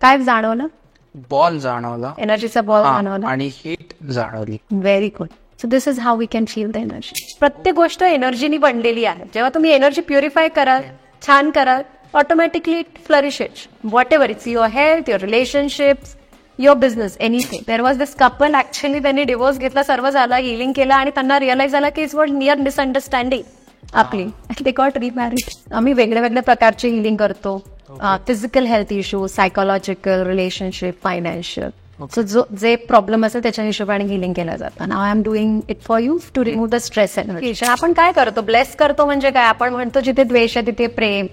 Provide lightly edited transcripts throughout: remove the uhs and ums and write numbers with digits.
काय जाणवलं? बॉल जाणवला, एनर्जीचा बॉल जाणवला आणि हिट जाणवली. Very good. So this is how we can feel the energy. प्रत्येक गोष्ट एनर्जीनी बनलेली आहे. जेव्हा तुम्ही एनर्जी प्युरिफाय कराल, छान कराल, automatically it flourishes. Whatever it's your health, your relationships, your business, anything. There was this couple, actually त्यांनी डिवोर्स घेतला, सर्व झाला, हिलिंग केला, आणि त्यांना रिअलाइज झाला की इट्स वॉज नियर मिसअंडरस्टँडिंग आपली. They got remarried. आम्ही वेगळ्या वेगळ्या प्रकारची हिलिंग करतो. Physical health issues, psychological, relationship, financial. So जे प्रॉब्लेम असेल त्याच्या हिशोबाने हिलिंग केलं जातं. Now I am doing it for you to remove the stress energy. आपण काय करतो? ब्लेस करतो म्हणजे काय? आपण म्हणतो जिथे द्वेष आहे तिथे प्रेम,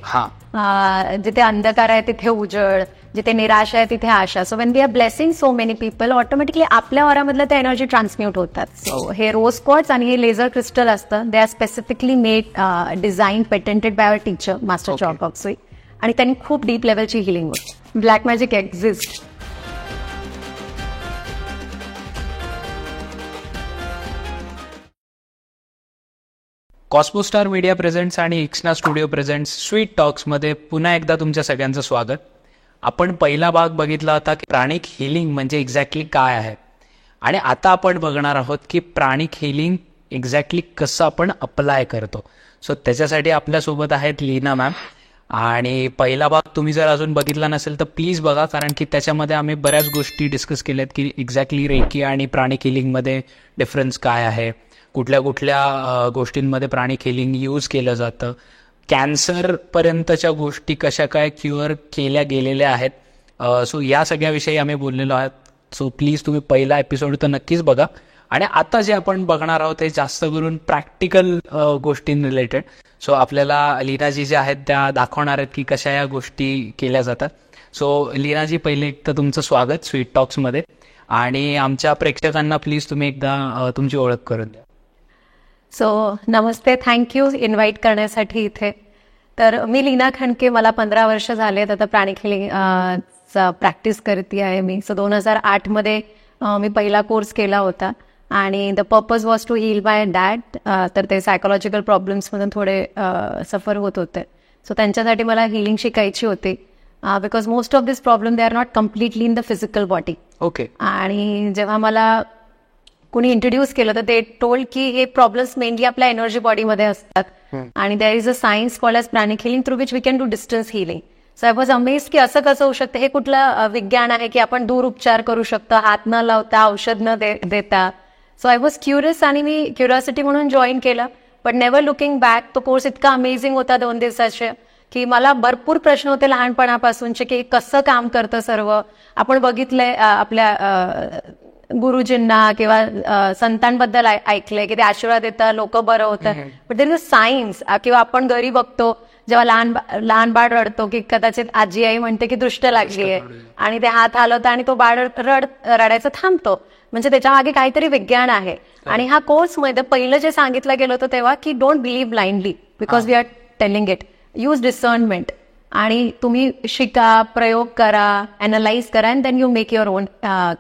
जिथे अंधकार आहे तिथे उजळ, जिथे निराशा आहे तिथे आशा. So when we are blessing so many people, automatically आपल्या ऑरामधलं त्या एनर्जी ट्रान्सम्यूट होतात. सो हे रोज क्वार्ट्ज आणि हे लेझर क्रिस्टल असतं. They are specifically made, design, patented by our teacher master जॉर्ज ऑक्सवी, आणि त्यांनी खूप डीप लेवलची हिलिंग होती. Black magic exist. Cosmostar Media presents आणि इक्सना स्टुडिओ प्रेझेंट्स स्वीट टॉक्समध्ये पुन्हा एकदा तुमच्या सगळ्यांचं स्वागत. आपण पहिला भाग बघितला होता की प्राणिक हिलिंग म्हणजे एक्झॅक्टली काय आहे, आणि आता आपण बघणार आहोत की प्राणिक हिलिंग एक्झॅक्टली कसं आपण अप्लाय करतो. सो त्याच्यासाठी आपल्यासोबत आहेत लीना मॅम. आणि पहिला भाग तुम्ही जर अजून बघितला नसेल तर प्लीज बघा, कारण की त्याच्यामध्ये आम्ही बऱ्याच गोष्टी डिस्कस केल्यात की एक्झॅक्टली रेकी आणि प्राणिक हिलिंगमध्ये डिफरन्स काय आहे, कुठल्या कुठल्या गोष्टींमध्ये प्राणिक हिलिंग यूज केलं जातं, कॅन्सरपर्यंतच्या गोष्टी कशा काय क्युअर केल्या गेलेल्या आहेत. सो या सगळ्याविषयी आम्ही बोललेलो आहोत. सो प्लीज तुम्ही पहिला एपिसोड तर नक्कीच बघा. आणि आता जे आपण बघणार आहोत ते जास्त करून प्रॅक्टिकल गोष्टीं रिलेटेड. सो आपल्याला लीनाजी जे आहेत त्या दाखवणार आहेत की कशा या गोष्टी केल्या जातात. सो लीनाजी, पहिले एक तर तुमचं स्वागत स्वीट टॉक्समध्ये, आणि आमच्या प्रेक्षकांना प्लीज तुम्ही एकदा तुमची ओळख करून द्या. सो नमस्ते, थँक्यू इन्व्हाइट करण्यासाठी इथे. तर मी लीना खंडके, मला 15 वर्ष झालेत आता प्राणिक हिलिंग प्रॅक्टिस करते आहे मी. सो 2008 मी पहिला कोर्स केला होता, आणि the purpose was to heal my dad. तर ते सायकोलॉजिकल प्रॉब्लेम्समधून थोडे सफर होत होते. सो त्यांच्यासाठी मला हिलिंग शिकायची होती, because most of this problem they are not completely in the physical body. Okay. आणि जेव्हा मला कोणी इंट्रोड्यूस केलं तर ते टोल्ड की हे प्रॉब्लेम्स मेनली आपल्या एनर्जी बॉडीमध्ये असतात, आणि there is a science called as pranic healing through which we can do distance healing. So I was amazed की असं कसं होऊ शकतं. हे कुठलं विज्ञान आहे की आपण दूर उपचार करू शकतो, हात न लावता, औषध न देता. सो आय वॉज क्युरियस, आणि मी क्युरिओसिटी म्हणून जॉईन केलं. But never looking back. तो कोर्स इतका अमेझिंग होता 2 दिवसाचे, की मला भरपूर प्रश्न होते लहानपणापासूनचे की कसं काम करतं सर्व. आपण बघितलंय आपल्या गुरुजींना किंवा संतांबद्दल ऐकलंय की ते आशीर्वाद देतात, लोक बरं होतात. But there is a science. किंवा आपण घरी बघतो जेव्हा लहान बाळ रडतो की कदाचित आजी आई म्हणते की दृष्ट लागली आहे, आणि ते हात हलवतं आणि तो बाळ रडायचं थांबतो. म्हणजे त्याच्या मागे काहीतरी विज्ञान आहे. आणि हा कोर्समध्ये पहिलं जे सांगितलं गेलं होतं तेव्हा की don't believe blindly, because we are telling it. Use discernment, आणि तुम्ही शिका, प्रयोग करा, अनालाइज करा, and then you make your own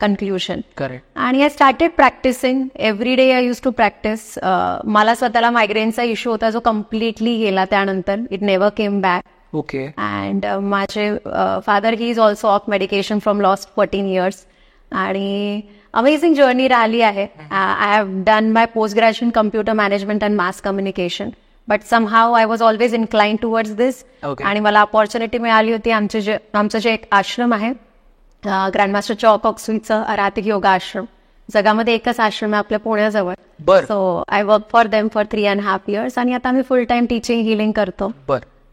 conclusion. Correct. आणि I started practising every day. I use to practise. मला स्वतःला मायग्रेनचा इश्यू होता जो कम्प्लिटली गेला त्यानंतर. It never came back. Okay. And माझे father he is also off medication from last 14 years. आणि अमेझिंग जर्नी राहिली आहे. I have done my post graduation computer management and mass communication. But somehow I was always incline towards this. आणि मला opportunity मिळाली होती. आमचं जे एक आश्रम आहे ग्रँडमास्टर जॉर्ज ऑक्सवीचं आरातिक योगा आश्रम, जगामध्ये एकच आश्रम आहे आपल्या पुण्याजवळ. So I work for them for 3.5 years. आणि आता मी फुल टाइम टीचिंग हिलिंग करतो.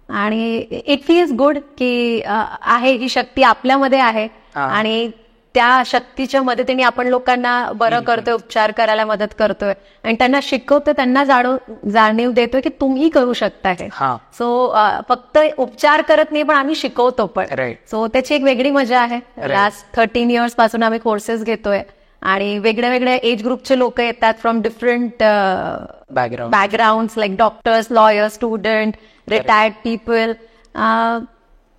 आणि इट फील्स गुड की आहे ही शक्ती आपल्यामध्ये आहे, आणि त्या शक्तीच्या मदतीने आपण लोकांना बरं करतोय, उपचार करायला मदत करतोय, आणि त्यांना शिकवतोय, त्यांना जाणीव देतोय की तुम्ही करू शकता हे. सो फक्त उपचार करत नाही, पण आम्ही शिकवतो पण. सो त्याची एक वेगळी मजा आहे. लास्ट 13 years पासून आम्ही कोर्सेस घेतोय, आणि वेगळ्या वेगळ्या एज ग्रुपचे लोक येतात from different background, like doctors, lawyers, student, retired people.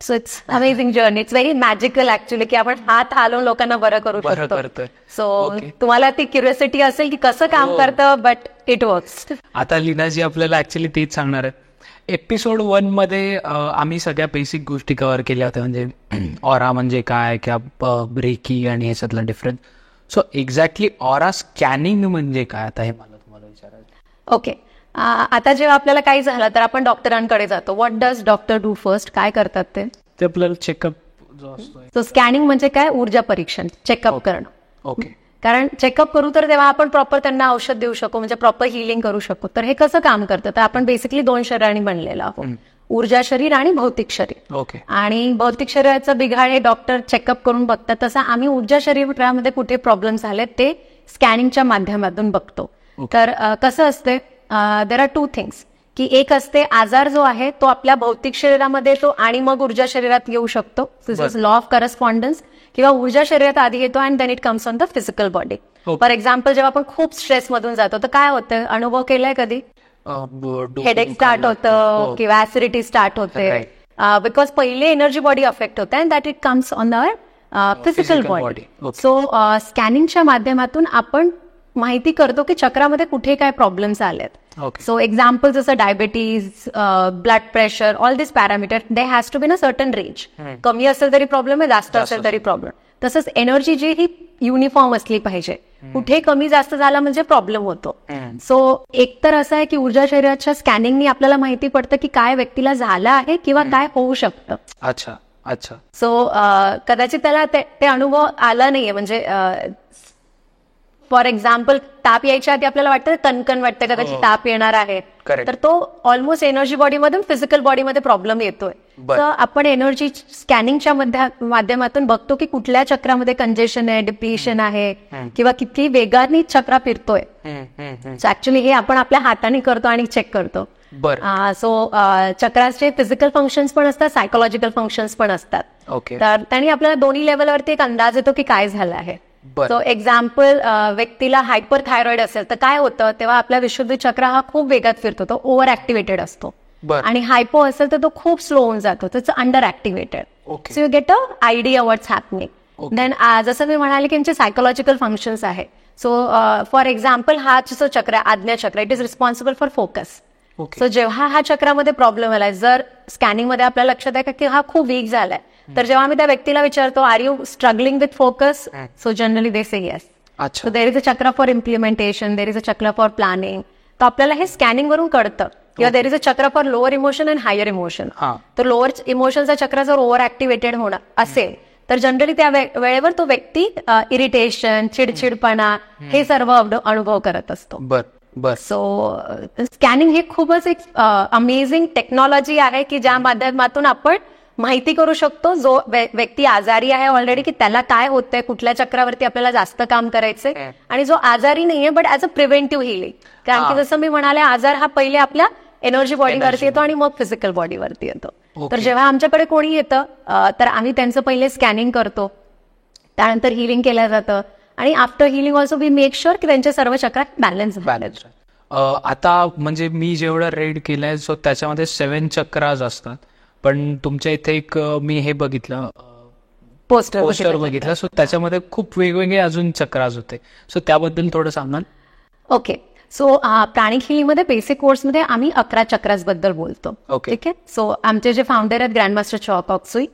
So it's amazing journey. It's very magical actually की आपण हात हलवून लोकांना बरं करू शकतो. सो तुम्हाला ती क्युरिओसिटी असेल की कसं काम करतं, बट इट वर्क्स. आता लीनाजी आपल्याला ऍक्च्युअली तेच सांगणार आहेत एपिसोड 1 मध्ये आम्ही सगळ्या बेसिक गोष्टी कव्हर केल्या होत्या, म्हणजे ऑरा म्हणजे काय किंवा रेकी आणि ह्याच्यातला difference. So exactly aura scanning म्हणजे काय, आता हे मला तुम्हाला विचारायचं. ओके, आता जेव्हा आपल्याला काही झालं तर आपण डॉक्टरांकडे जातो. What does doctor do first? काय करतात ते आपल्याला चेकअप जो असतो. सो स्कॅनिंग म्हणजे काय? ऊर्जा परीक्षण, चेकअप करणं. ओके. कारण चेकअप करू तर तेव्हा आपण प्रॉपर त्यांना औषध देऊ शकू, म्हणजे प्रॉपर हिलिंग करू शकू. तर हे कसं काम करतं? तर आपण बेसिकली 2 शरीरांनी बनलेलं आहोत, ऊर्जा शरीर आणि भौतिक शरीर. ओके. आणि भौतिक शरीराचं बिघाड हे डॉक्टर चेकअप करून बघतात. तसं आम्ही ऊर्जा शरीरामध्ये कुठे प्रॉब्लेम झाले ते स्कॅनिंगच्या माध्यमातून बघतो. तर कसं असते, देर आर 2 थिंग्स, की एक असते आजार जो आहे तो आपल्या भौतिक शरीरामध्ये येतो आणि मग ऊर्जा शरीरात येऊ शकतो. This is law of correspondence. किंवा ऊर्जा शरीरात आधी येतो and then it comes on the physical body. For example, जेव्हा आपण खूप स्ट्रेस मधून जातो तर काय होतं? अनुभव केलाय कधी? हेडेक स्टार्ट होतं किंवा ऍसिडिटी स्टार्ट होते, बिकॉज पहिले एनर्जी बॉडी अफेक्ट होते and that it comes on our physical body. So स्कॅनिंगच्या माध्यमातून आपण माहिती करतो की चक्रामध्ये कुठे काय प्रॉब्लेम्स आलेत. सो एक्झाम्पल जसं diabetes, blood pressure, all this parameter they has to be in a certain range. कमी असेल तरी प्रॉब्लेम आहे, जास्त असेल तरी प्रॉब्लेम. तसंच एनर्जी जी ही युनिफॉर्म असली पाहिजे. कुठे कमी जास्त झाला म्हणजे प्रॉब्लेम होतो. सो एक तर असं आहे की ऊर्जा शरीराच्या स्कॅनिंगनी आपल्याला माहिती पडतं की काय व्यक्तीला झालं आहे किंवा काय होऊ शकतं. अच्छा अच्छा. सो कदाचित त्याला ते अनुभव आला नाहीये, म्हणजे फॉर एक्झाम्पल ताप यायच्या आधी आपल्याला वाटतं कणकण वाटतं, कदाचित ताप येणार आहे, तर तो ऑलमोस्ट एनर्जी बॉडीमधून फिजिकल बॉडीमध्ये प्रॉब्लेम येतोय. तर आपण एनर्जी स्कॅनिंगच्या माध्यमातून बघतो की कुठल्या चक्रामध्ये कंजेशन आहे, डिप्लिशन आहे किंवा किती वेगाने चक्रा फिरतोय. सो ऍक्च्युली हे आपण आपल्या हाताने करतो आणि चेक करतो. सो चक्राचे फिजिकल फंक्शन्स पण असतात, सायकोलॉजिकल फंक्शन्स पण असतात. तर त्यांनी आपल्याला दोन्ही लेवलवरती एक अंदाज येतो की काय झालं आहे. सो एक्झाम्पल, व्यक्तीला हायपर थायरॉइड असेल तर काय होतं, तेव्हा आपला विशुद्धी चक्र हा खूप वेगात फिरतो, तो ओव्हर ऍक्टिव्हेटेड असतो. आणि हायपो असेल तर तो खूप स्लो होऊन जातो, त्याचं under activated. So you get a idea what's happening. Then जसं मी म्हणाले की आमचे सायकोलॉजिकल फंक्शन्स आहे. सो फॉर एक्झाम्पल, हा जो चक्र आहे, आज्ञा चक्र, it is responsible for focus. So जेव्हा हा चक्रामध्ये प्रॉब्लेम आलाय, जर स्कॅनिंग मध्ये आपल्याला लक्षात आहे की हा खूप वीक झालाय, तर जेव्हा आम्ही त्या व्यक्तीला विचारतो are you struggling with focus, so generally they say yes. So there is a chakra for implementation, there is a chakra for planning. तर आपल्याला हे स्कॅनिंग वरून कळतं. किंवा देर is a chakra for lower emotion and higher emotion. तर लोअर इमोशनचा चक्र जर ओव्हर ऍक्टिव्हेटेड होणार असेल तर जनरली त्या वेळेवर तो व्यक्ती इरिटेशन, चिडचिडपणा हे सर्व अनुभव करत असतो. सो स्कॅनिंग हे खूपच एक अमेझिंग टेक्नॉलॉजी आहे की ज्या माध्यमातून आपण माहिती करू शकतो जो व्यक्ती आजारी आहे ऑलरेडी की त्याला काय होतंय, कुठल्या चक्रावरती आपल्याला जास्त काम करायचंय, आणि जो आजारी नाहीये but as a preventive healing. कारण की जसं मी म्हणाले, आजार हा पहिले आपल्या एनर्जी बॉडीवरती येतो आणि मग फिजिकल बॉडीवरती येतो. तर जेव्हा आमच्याकडे कोणी येतं तर आम्ही त्यांचं पहिले स्कॅनिंग करतो, त्यानंतर हिलिंग केलं जातं, आणि after healing also we make sure की त्यांच्या सर्व चक्रात बॅलन्स. आता म्हणजे मी जेवढं रेड केलंय सो त्याच्यामध्ये 7 चक्राज असतात, पण तुमच्या इथे एक मी हे बघितलं, पोस्टर बघितलं, सो त्याच्यामध्ये खूप वेगवेगळे अजून चक्राज होते. सो त्याबद्दल थोडं सांगाल? ओके. सो प्राणिक हिलिंगमध्ये बेसिक कोर्समध्ये आम्ही 11 चक्रास बद्दल बोलतो. ठीक आहे. सो आमचे जे फाउंडर आहेत ग्रँडमास्टर चॉ कॉक्सुई,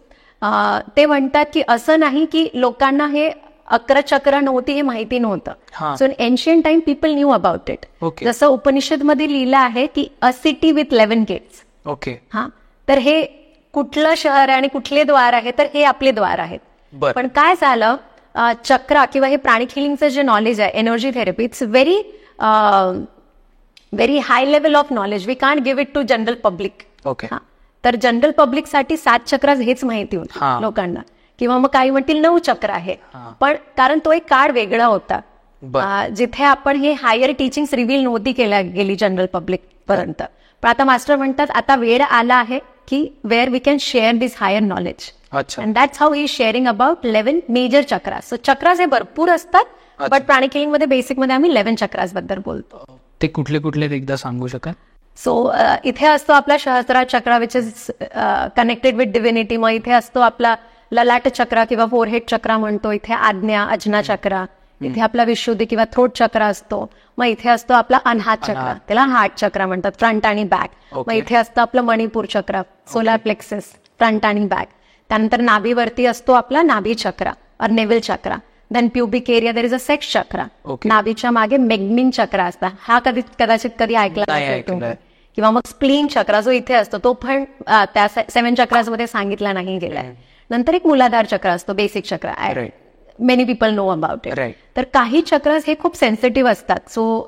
ते म्हणतात की असं नाही की लोकांना हे 11 चक्र नव्हती हे माहिती नव्हतं. So in ancient time people knew about it. जसं उपनिषद मध्ये लिहिलं आहे की a city with 11 gates. Okay. तर हे कुठलं शहर आहे आणि कुठले द्वार आहे, तर हे आपले द्वार आहेत. पण काय झालं, चक्रा किंवा हे प्राणिक हिलिंगचं जे नॉलेज आहे, energy therapy, it's very high level of knowledge. We can't give it to general public. तर जनरल पब्लिकसाठी 7 चक्र हेच माहिती होतं लोकांना, किंवा मग काही म्हणतील 9 चक्र आहे. पण कारण तो एक काळ वेगळा होता जिथे आपण हे हायर टीचिंग रिव्हील नव्हती केल्या गेली जनरल पब्लिक पर्यंत. पण आता मास्टर म्हणतात आता वेळ आला आहे की where we can share this higher knowledge. And that's how he sharing about 11 major chakras. So chakras हे भरपूर असतात, बट प्राणिक हिलिंग मध्ये बेसिक मध्ये आम्ही 11 चक्रास बद्दल बोलतो. ते कुठले कुठले एकदा सांगू शकाल? सो इथे असतो आपला सहस्रार चक्र which is connected with divinity. मग इथे असतो आपला ललाट चक्र किंवा फोरहेड चक्र म्हणतो, इथे आज्ञा, अजना चक्र, इथे आपला विशुद्धी किंवा थ्रोट चक्र असतो. मग इथे असतो आपला अनहात चक्र, त्याला हार्ट चक्र म्हणतात, फ्रंट आणि बॅक. मग इथे असतं आपलं मणिपूर चक्र, सोलार प्लेक्सेस, फ्रंट आणि बॅक. त्यानंतर नाभीवरती असतो आपला नाभी चक्र और navel chakra. Then pubic area there is a sex chakra. नाभीच्या मागे मेग्निन चक्र असतात, हा कदाचित कधी ऐकला नसेल तुम्ही. किंवा मग स्प्लीन चक्र जो इथे असतो तो पण त्या 7 चक्रामध्ये सांगितला नाही गेलाय. नंतर एक मूलाधार चक्र असतो, बेसिक चक्र, many people know about it. तर काही चक्रस हे खूप सेन्सिटिव्ह असतात, सो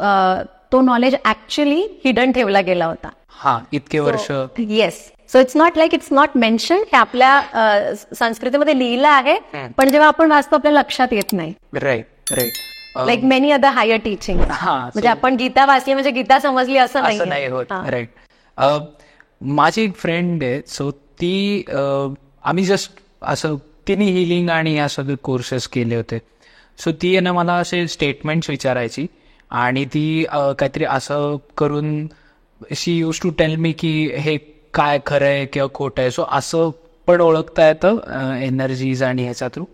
तो नॉलेज ऍक्च्युअली हिडन ठेवला गेला होता. हा, इतके वर्ष. Yes, so it's not mention, हे आपल्या संस्कृतीमध्ये लिहिलं आहे, पण जेव्हा आपण वाचतो आपल्या लक्षात येत नाही. Right. Like many other higher teaching. म्हणजे आपण गीता वाचली म्हणजे गीता समजली असं नाही होत. राईट. माझी एक फ्रेंड आहे, सो ती आम्ही जस्ट असं तिने हिलिंग आणि या सगळे कोर्सेस केले होते. सो ती ना मला असे स्टेटमेंट्स विचारायची आणि ती काहीतरी असं करून शी यूज टू टेल मी की हे काय खरं आहे किंवा खोटं आहे. सो असं पण ओळखता येतं एनर्जीज आणि ह्याच्या through.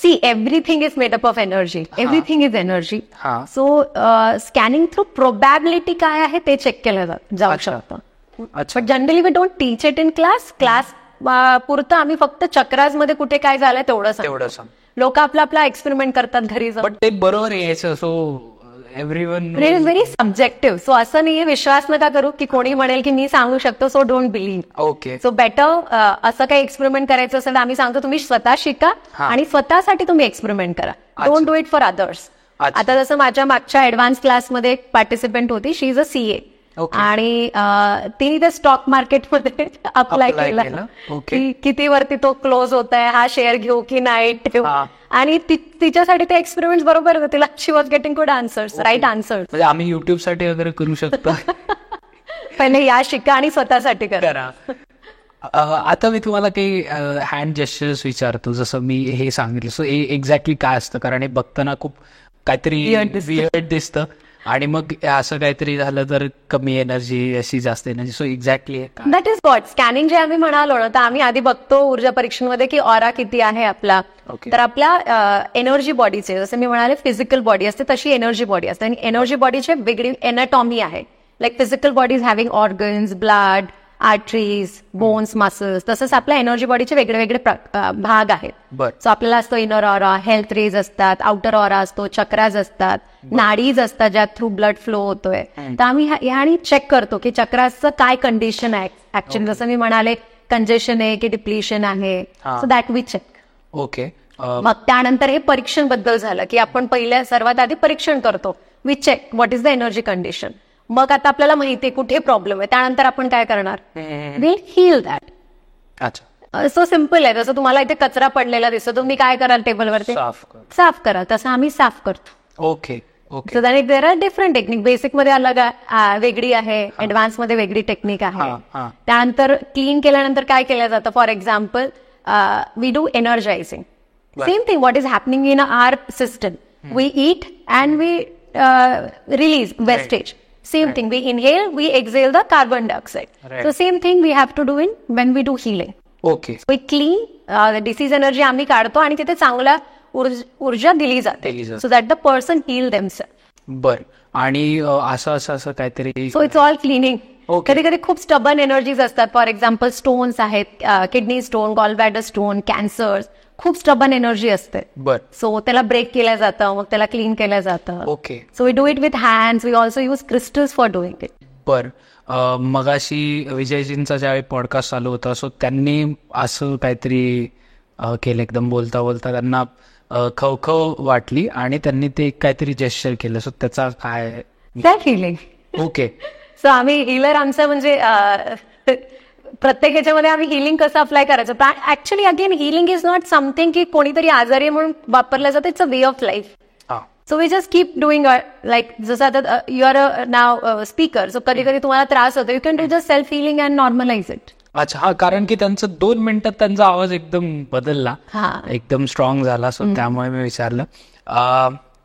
See, everything is made up of energy. Everything is energy. So, scanning through probability काय आहे ते चेक केलं जाऊ शकतं. But generally we don't teach it in class. Class पुरतं आम्ही फक्त चक्रासमध्ये कुठे काय झालंय तेवढं लोक आपला एक्सपेरिमेंट करतात घरी जाऊन. बट ते बरोबर यायचं. So everyone it is very subjective. So असं नाहीये, विश्वास नका करू की कोणी म्हणेल की मी सांगू शकतो, so don't believe. Okay. So better असं काही एक्सपेरिमेंट करायचं असेल तर आम्ही सांगतो तुम्ही स्वतः शिका आणि स्वतःसाठी तुम्ही एक्सपेरिमेंट करा. Don't do it for others. आता जसं माझ्या मागच्या ऍडव्हान्स क्लासमध्ये एक पार्टिसिपंट होती, शी इज अ CA, आणि तिने ते स्टॉक मार्केटमध्ये अप्लाय केला की किती वरती तो क्लोज होत आहे, हा शेअर घेऊ की नाही ठेवू. आणि तिच्यासाठी ते एक्सपेरिमेंट बरोबर होते. तिला she was getting good answers, right answers. म्हणजे आम्ही युट्यूब साठी वगैरे करू शकतो. पहिले या शिका आणि स्वतःसाठी करा. आता मी तुम्हाला काही हँड जेस्चर्स विचारतो, जसं मी हे सांगितलं. सो एक्झॅक्टली काय असतं, कारण हे बघताना खूप काहीतरी वियर्ड दिसतं आणि मग असं काहीतरी झालं तर कमी एनर्जी, अशी जास्त energy. So exactly that is what scanning जे आम्ही म्हणालो ना, तर आम्ही आधी बघतो ऊर्जा परीक्षेमध्ये की ऑरा किती आहे आपला. तर आपल्या एनर्जी बॉडीचे, जसं मी म्हणाले फिजिकल बॉडी असते तशी एनर्जी बॉडी असते, आणि एनर्जी बॉडीचे वेगळी एनाटॉमी आहे. Like physical body is having organs, blood, arteries, bones, muscles. तसंच आपल्या एनर्जी बॉडीचे वेगळे वेगळे भाग आहेत. सो आपल्याला असतो इनर ऑरा, हेल्थ रेज असतात, आउटर ऑरा असतो, चक्राज असतात, नाडीज असतात ज्यात थ्रू ब्लड फ्लो होतोय. तर आम्ही आणि चेक करतो की चक्राचं काय कंडिशन आहे ऍक्च्युअली. जसं मी म्हणाले कंजेशन आहे की डिप्लिशन आहे, so that we check. Okay. मग त्यानंतर हे परीक्षण बद्दल झालं की आपण पहिल्या सर्वात आधी परीक्षण करतो. We check what is the energy condition. मग आता आपल्याला माहिती आहे कुठे प्रॉब्लेम आहे, त्यानंतर आपण काय करणार, विल हील दॅट. अच्छा. सो सिम्पल आहे. जसं तुम्हाला इथे कचरा पडलेला दिसतो, तुम्ही काय कराल टेबलवरती, साफ करा. तसं आम्ही साफ करतो. Okay. So that there are different technique. Basic मध्ये अलग वेगळी आहे, ऍडव्हान्स मध्ये वेगळी टेक्निक आहे. त्यानंतर क्लीन केल्यानंतर काय केलं जातं, for example we do energising. Same thing what is happening in our system. We eat and we release wastage. Same thing. We inhale, we exhale the carbon dioxide. So same thing we have to do when we do healing. Okay. So we clean the disease energy आम्ही काढतो आणि तिथे चांगला ऊर्जा दिली जाते. So that the person heal themselves. बर. आणि असं काहीतरी. So it's all cleaning. कधी कधी खूप स्टबन एनर्जीज असतात. फॉर एक्झाम्पल स्टोन्स आहेत, kidney stone, gall bladder stone, cancers, खूप स्टबन एनर्जी असते. बर. सो त्याला ब्रेक केलं जातं, मग त्याला क्लीन केलं जातं. Okay. So we do it with hands. We also use crystals for doing it. बर. मगाशी विजयजींचा ज्यावेळी पॉडकास्ट चालू होता, सो त्यांनी असं काहीतरी केलं, एकदम बोलता बोलता त्यांना खवखव वाटली आणि त्यांनी ते काहीतरी जेस्चर केलं. सो त्याचा काय, सेल्फ हिलिंग. ओके. सो आम्ही हिलर आमचं म्हणजे प्रत्येक ह्याच्यामध्ये आम्ही हिलिंग कसं अप्लाय करायचं. Actually again healing is not something की कोणीतरी आजारी म्हणून वापरलं जातं. It's a way of life. So we just keep doing like जसं आता you are now speaker. So कधी कधी तुम्हाला त्रास होतो, you can do just self healing and normalise it. अच्छा. हा, कारण की त्यांचं 2 मिनिटात त्यांचा आवाज एकदम बदलला, एकदम स्ट्रॉंग झाला. सो त्यामुळे मी विचारलं.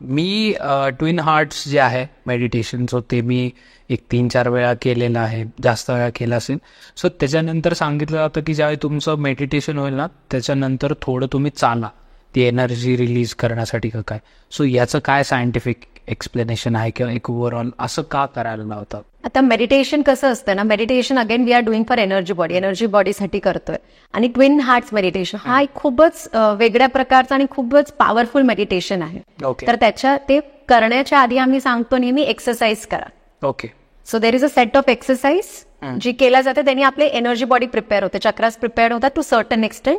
मी ट्विन हार्ट्स जे आहे मेडिटेशन, सो ते मी एक 3-4 वेळा केलेलं आहे, जास्त वेळा केलं असेल. सो त्याच्यानंतर सांगितलं जातं की ज्यावेळी तुमचं मेडिटेशन होईल ना, त्याच्यानंतर थोडं तुम्ही चाला, ती एनर्जी रिलीज करण्यासाठी का काय? सो याचं काय सायंटिफिक एक्सप्लेनेशन आहे किंवा एक ओव्हरऑल असं का करायला लावतात? आता मेडिटेशन कसं असतं ना, meditation again we are doing for energy बॉडीसाठी करतोय. आणि ट्विन हार्ट्स मेडिटेशन हा एक खूपच वेगळ्या प्रकारचा आणि खूपच पॉवरफुल मेडिटेशन आहे. ओके तर ते करण्याच्या आधी आम्ही सांगतो नेहमी एक्सरसाइज करा. Okay so there is a set of exercise जी केल्या जाते, त्यांनी आपले एनर्जी बॉडी प्रिपेअर होते, चक्रास प्रिपेअर होतात to certain extent.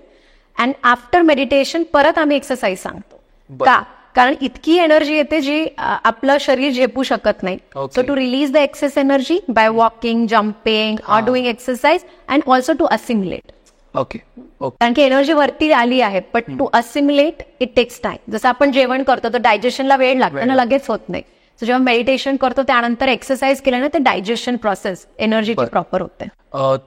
And after meditation परत आम्ही एक्सरसाइज सांगतो. का? कारण इतकी एनर्जी येते जी आपलं शरीर झेपू शकत नाही. So to release the excess energy by walking, jumping or doing exercise and also to assimilate. Okay okay. कारण की एनर्जी वरती आली आहे, but to assimilate it takes time. जसं आपण जेवण करतो तर डायजेशनला वेळ लागतो ना, लगेच होत नाही. सो जेव्हा मेडिटेशन करतो त्यानंतर एक्सरसाइज केल्याने ते डायजेशन प्रोसेस एनर्जीची प्रॉपर होते.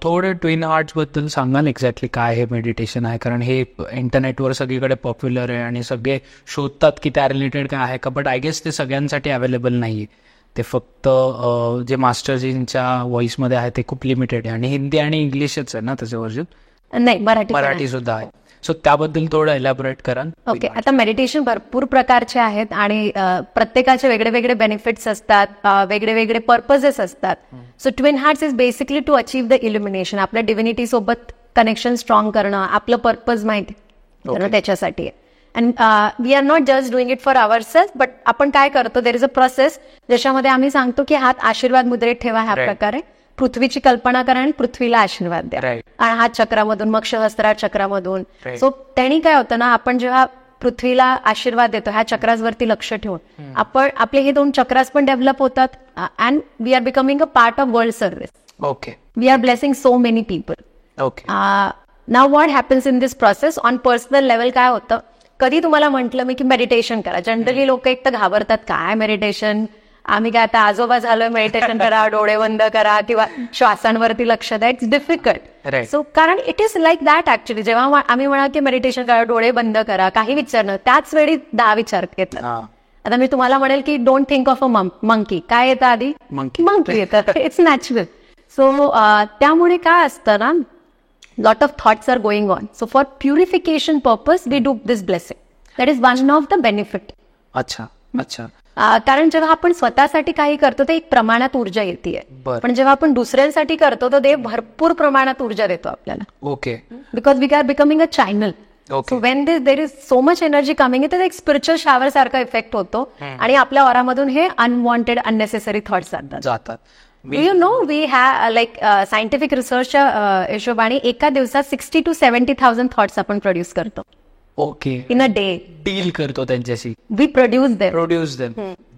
थोडं ट्विन हार्ट्स बद्दल सांगाल एक्झॅक्टली काय हे मेडिटेशन आहे? कारण हे इंटरनेटवर सगळीकडे पॉप्युलर आहे आणि सगळे शोधतात की त्या रिलेटेड काय आहे का, बट आय गेस ते सगळ्यांसाठी अवेलेबल नाही आहे. ते फक्त जे मास्टरजींच्या व्हॉइसमध्ये आहे ते खूप लिमिटेड आहे आणि हिंदी आणि इंग्लिशच आहे ना त्याचं व्हर्जन? नाही, मराठी सुद्धा आहे. सो त्याबद्दल थोडं एलॅबोरेट करा. ओके. आता मेडिटेशन भरपूर प्रकारचे आहेत आणि प्रत्येकाचे वेगळे वेगळे बेनिफिट्स असतात, वेगळे वेगळे पर्पजेस असतात. So twin hearts is basically to achieve the illumination, आपल्या डिव्हिनिटी सोबत कनेक्शन स्ट्रॉंग करणं, आपलं पर्पज माहिती करणं, त्याच्यासाठी आहे. And we are not just doing it for our self, but आपण काय करतो, देर इज अ प्रोसेस ज्याच्यामध्ये आम्ही सांगतो की हात आशीर्वाद मुद्रेत ठेवा, ह्या प्रकारे पृथ्वीची कल्पना करा आणि पृथ्वीला आशीर्वाद द्या. आणि हात चक्रामधून, मग सहस्त्रार चक्रामधून. सो त्यांनी काय होतं ना, आपण जेव्हा पृथ्वीला आशीर्वाद देतो ह्या चक्रासवरती लक्ष ठेवून, आपण आपले हे 2 चक्रास पण डेव्हलप होतात and we are becoming a part of world service. Okay. We are blessing so many people. Okay. Now what happens in this process on personal level? काय होतं, कधी तुम्हाला म्हटलं मी की मेडिटेशन करा, जनरली लोक एक तर घाबरतात, काय मेडिटेशन, आम्ही काय आता आजोबा झालोय, मेडिटेशन करा, डोळे बंद करा किंवा श्वासांवरती लक्ष द्या, इट्स डिफिकल्ट. सो कारण it is like that actually. जेव्हा आम्ही म्हणा की मेडिटेशन करा, डोळे बंद करा, काही विचारणं, त्याच वेळी 10 विचार घेतलं. आता मी तुम्हाला म्हणेल की don't think of a monkey, काय येतं आधी? मंकी येतं. It's natural. सो त्यामुळे काय असतं ना, lot of thoughts are going on. So for purification purpose we do this blessing. That is one of the benefit. अच्छा अच्छा. कारण जेव्हा आपण स्वतःसाठी काही करतो ते एक प्रमाणात ऊर्जा येते, पण जेव्हा आपण दुसऱ्यांसाठी करतो तर देव भरपूर प्रमाणात ऊर्जा देतो आपल्याला. Okay. Because we are becoming a channel. So when there is so much energy coming in, तर एक स्पिरिच्युअल शॉवर सारखा इफेक्ट होतो आणि आपल्या ऑरामधून हे अनवॉन्टेड अननेसेसरी थॉट्स जातात. You know, we have like scientific रिसर्चच्या हिशोबाने एका दिवसात 60,000 to 70,000 थॉट्स आपण प्रोड्यूस करतो. Okay. In a day. Deal करतो त्यांच्याशी. We produce them.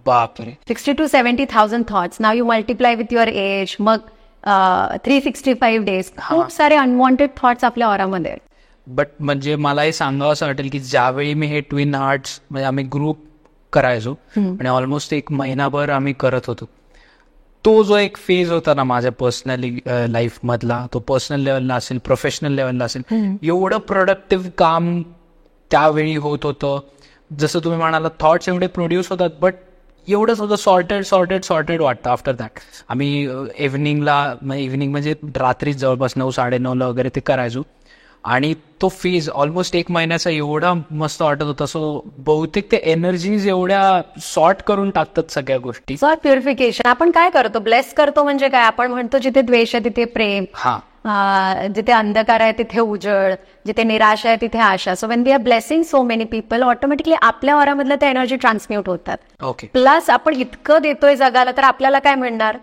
बापरे. 60,000 to 70,000 thoughts. Now you multiply with your age, मग 365 डेज, खूप सारे अनवॉन्टेड थॉट्स आपल्या ऑरामध्ये आहेत. बट म्हणजे मला हे सांगावं असं वाटेल की ज्यावेळी मी हे ट्विन हार्ट्स म्हणजे आम्ही ग्रुप करायचो आणि ऑलमोस्ट 1 महिनाभर आम्ही करत होतो, तो जो एक फेज होता ना माझ्या पर्सनली लाईफ मधला, तो पर्सनल लेवलला असेल, प्रोफेशनल लेवलला असेल, एवढं प्रोडक्टिव्ह काम त्यावेळी होत होतं. जसं तुम्ही म्हणाला थॉट्स एवढे प्रोड्यूस होतात, बट एवढंच होतं, सॉर्टेड वाटतं. आफ्टर दॅट आम्ही इव्हनिंग म्हणजे रात्री जवळपास 9-9:30 वगैरे ते करायचो आणि तो फेज ऑलमोस्ट 1 महिन्याचा एवढा मस्त वाटत होता. सो बहुतेक ते एनर्जीज एवढ्या सॉर्ट करून टाकतात सगळ्या गोष्टी. Sort purification. आपण काय करतो, ब्लेस करतो म्हणजे काय, आपण म्हणतो जिथे द्वेष आहे तिथे प्रेम, जिथे अंधकार आहे तिथे उजळ, जिथे निराशा आहे तिथे आशा. So when we are blessing so many people, automatically आपल्या ऑरामधल्या त्या एनर्जी ट्रान्सम्यूट होतात. ओके. प्लस आपण इतकं देतोय जगाला तर आपल्याला काय मिळणार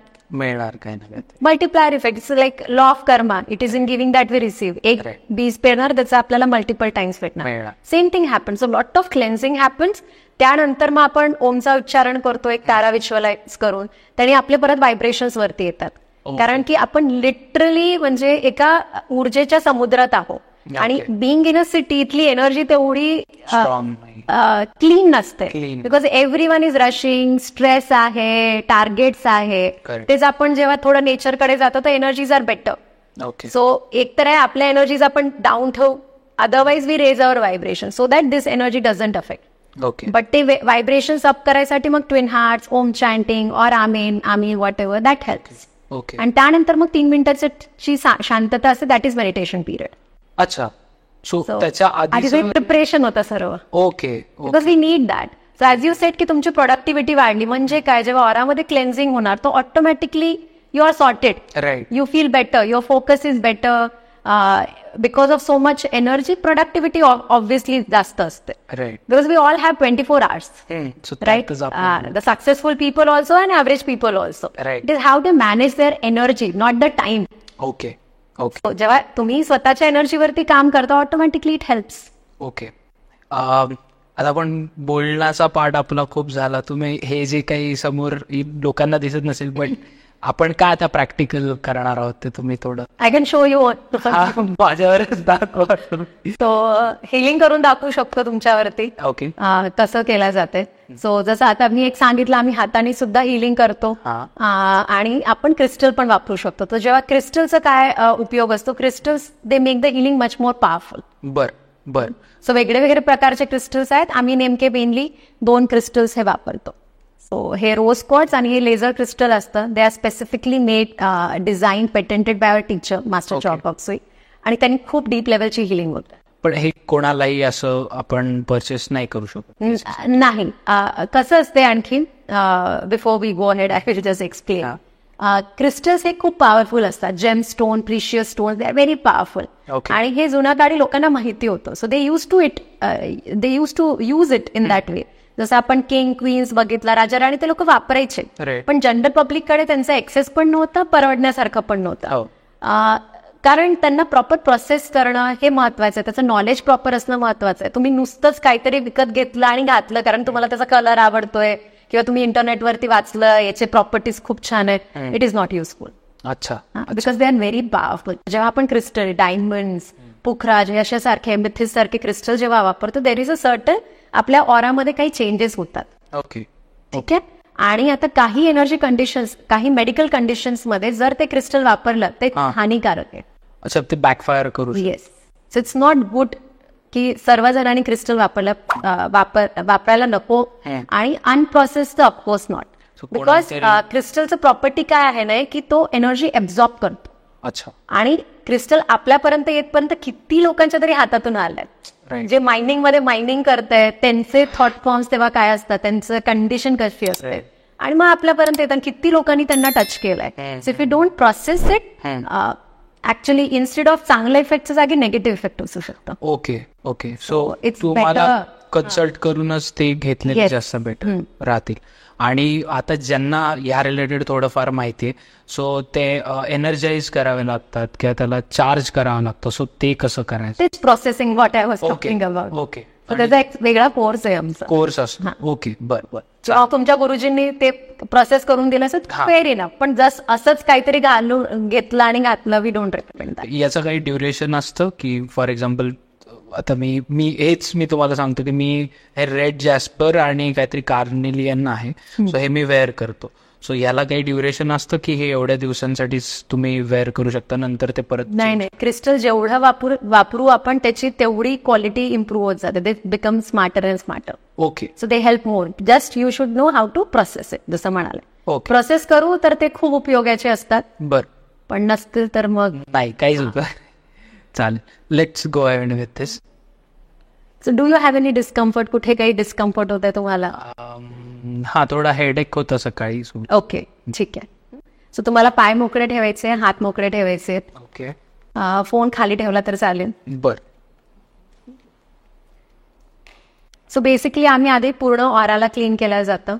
काय ना. Multiplier effect. It's like law of karma. It is in giving that we receive. एक बीज पेरणार त्याचा आपल्याला मल्टिपल टाइम्स भेटणार. Same thing happens. So lot of cleansing happens. त्यानंतर मग आपण ओमचा उच्चारण करतो एक तारा विज्युअलाइज करून, त्याने आपले परत व्हायब्रेशन्स वरती येतात. कारण की आपण लिटरली म्हणजे एका ऊर्जेच्या समुद्रात आहोत आणि बिंग इन अ सिटी इथली एनर्जी तेवढी क्लीन नसते. Because everyone is rushing, stress आहे, टार्गेट्स आहे. तेच आपण जेव्हा थोडं नेचरकडे जातो तर एनर्जीज आर बेटर. सो एक तर आहे आपल्या एनर्जीज आपण डाऊन ठेवू, otherwise we raise our vibration so that this energy doesn't affect. But ते व्हायब्रेशन्स अप करायसाठी मग twin hearts, Om chanting or amen whatever that helps. Okay. आणि त्यानंतर मग 3 मिनिटाची शांतता असते, दॅट इज मेडिटेशन पिरियड. अच्छा. सो त्याच्या आधी आधी प्रिपरेशन होतं सर्व, okay because we need that. So as you set की तुमची प्रोडक्टिव्हिटी वाढली म्हणजे काय, जेव्हा ऑरामध्ये क्लेन्झिंग होणार तो automatically you are sorted, right you feel better, your focus is better, because of so much energy, productivity obviously जास्त असते, right because we all have 24 hours, so right? The successful people also and average people also. Right. It is how they manage their energy, not the time. Okay okay So, जेव्हा तुम्ही स्वतःच्या एनर्जीवरती काम करता automatically it helps. Okay आता आपण बोलण्याचा part आपला खूप झाला. तुम्ही हे जे काही समोर लोकांना दिसत नसेल पण आपण काय आता प्रॅक्टिकल करणार आहोत ते तुम्ही थोडं आय कॅन शो यू माझ्यावरच दाखवा. तो हिलिंग करून दाखवू शकतो तुमच्यावरती ओके कसं केलं जाते. सो जसं आता मी एक सांगितलं, आम्ही हाताने सुद्धा हिलिंग करतो आणि आपण क्रिस्टल पण वापरू शकतो. तर जेव्हा क्रिस्टलचा काय उपयोग असतो, crystals they make the healing much more powerful. बर सो वेगळे वेगळे प्रकारचे क्रिस्टल्स आहेत. आम्ही नेमके मेनली 2 क्रिस्टल्स हे वापरतो. सो हे रोज क्वार्ट्ज आणि हे लेझर क्रिस्टल असतं. They are specifically made, design, patented bye our teacher master chop of सुई, आणि त्यांनी खूप डीप लेवलची हिलिंग होते. पण हे कोणालाही असं आपण परचेस नाही करू शकत? नाही. कसं असते आणखी, before we go ahead I will just explain. Crystals हे खूप पॉवरफुल असतात. Gem stone, precious stone, they are very powerful. आणि हे जुन्या काळी लोकांना माहिती होतं. So they use to use it in that way. जसं आपण किंग, क्वीन्स बघितला, राजा राणी, ते लोक वापरायचे. पण जनरल पब्लिककडे त्यांचा एक्सेस पण नव्हता, परवडण्यासारखं पण नव्हतं. कारण त्यांना प्रॉपर प्रोसेस करणं हे महत्वाचं आहे. त्याचं नॉलेज प्रॉपर असणं महत्वाचं आहे. तुम्ही नुसतंच काहीतरी विकत घेतलं आणि घातलं कारण तुम्हाला त्याचा कलर आवडतोय किंवा तुम्ही इंटरनेटवरती वाचलं याचे प्रॉपर्टीज खूप छान आहेत, इट इज नॉट युजफुल. अच्छा. Because they are very powerful. जेव्हा आपण क्रिस्टल, डायमंड्स, पुखराज अशासारखे, एमेथिस्ट सारखे क्रिस्टल जेव्हा वापरतो, देर इज अ सर्टन आपल्या ऑरामध्ये काही चेंजेस होतात. ओके ठीक आहे. आणि आता काही एनर्जी कंडिशन्स, काही मेडिकल कंडिशन्स मध्ये जर ते क्रिस्टल वापरलं ते हानिकारक आहे. अच्छा, ते बॅकफायर करू. Yes. So it's not good की सर्वजणांनी क्रिस्टल वापरायला नको. आणि अनप्रोसेस्ड ऑफकोर्स नॉट, बिकॉज क्रिस्टलचं प्रॉपर्टी काय आहे ना की तो एनर्जी ऍब्झॉर्ब करतो. अच्छा. आणि क्रिस्टल आपल्यापर्यंत येतपर्यंत किती लोकांच्या तरी हातातून आलंय. जे मायनिंग मध्ये मायनिंग करतायत त्यांचे थॉट फॉर्म्स तेव्हा काय असतात, त्यांचं कंडिशन कशी असते, आणि मग आपल्यापर्यंत येतात किती लोकांनी त्यांना टच केलंय. So if you don't process it, actually instead of चांगल्या इफेक्टच्या जागी निगेटिव्ह इफेक्ट असू शकतं. ओके. सो तुम्हाला कन्सल्ट करूनच ते घेतलेले जास्त बेटर राहतील. आणि आता ज्यांना या रिलेटेड थोडंफार माहिती आहे, सो ते एनर्जाइज करावे लागतात किंवा त्याला चार्ज करावं लागतं, सो ते कसं करायचं? तेच processing what I was talking about. Okay. त्याचा एक वेगळा कोर्स आहे आमचा. कोर्स असतो. ओके. बरं. तुमच्या गुरुजींनी ते प्रोसेस करून दिलं असं फेअर इनफ. पण जस्ट असंच काहीतरी घालून घेतलं आणि घातलं, वी डोंट रेकमेंड. याचं काही ड्युरेशन असतं की फॉर एक्झाम्पल आता मी तुम्हाला सांगतो की मी हे रेड जॅस्पर आणि काहीतरी कार्नेलियन आहे, सो हे मी वेअर करतो. सो याला काही ड्युरेशन असतं की हे एवढ्या दिवसांसाठीच तुम्ही वेअर करू शकता, नंतर ते परत? नाही. क्रिस्टल जेवढं वापरू आपण त्याची तेवढी क्वालिटी इम्प्रूव्ह होत जाते. They become smarter and smarter. Okay. So they help more. Just you should know how to process it. जसं म्हणाले प्रोसेस करू तर ते खूप उपयोगाचे असतात. बरं. पण नसतील तर मग नाही काहीच होतं. चालेल, let's go ahead with this. So do you have any discomfort? कुठे काही डिस्कम्फर्ट होत आहे तुम्हाला? थोडा हेडेक होता सकाळी. ओके, ठीक आहे. सो तुम्हाला पाय मोकळे ठेवायचे, हात मोकळे ठेवायचे. ओके. फोन खाली ठेवला तर चालेल. बर. सो बेसिकली आम्ही आधी पूर्ण ऑराला क्लीन केलं जातं.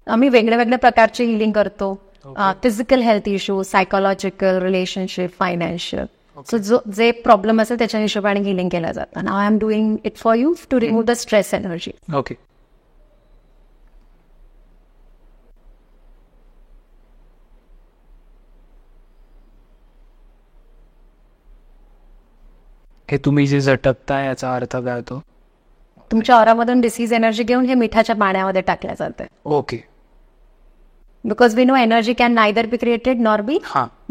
आम्ही वेगळ्या वेगळ्या प्रकारची हिलिंग करतो. Physical health issue, psychological, relationship, financial. So जे प्रॉब्लेम असेल त्याच्या हिशोबाने हिलिंग केलं जातं. Now I am doing it for you to remove the stress energy. Okay. हे तुम्ही जे झटकताय याचा अर्थ काय होतो? तुमच्या ऑरामधून डिसीज एनर्जी घेऊन हे मिठाच्या पाण्यामध्ये टाकल्या जाते. Okay. Because we know energy can neither be created nor be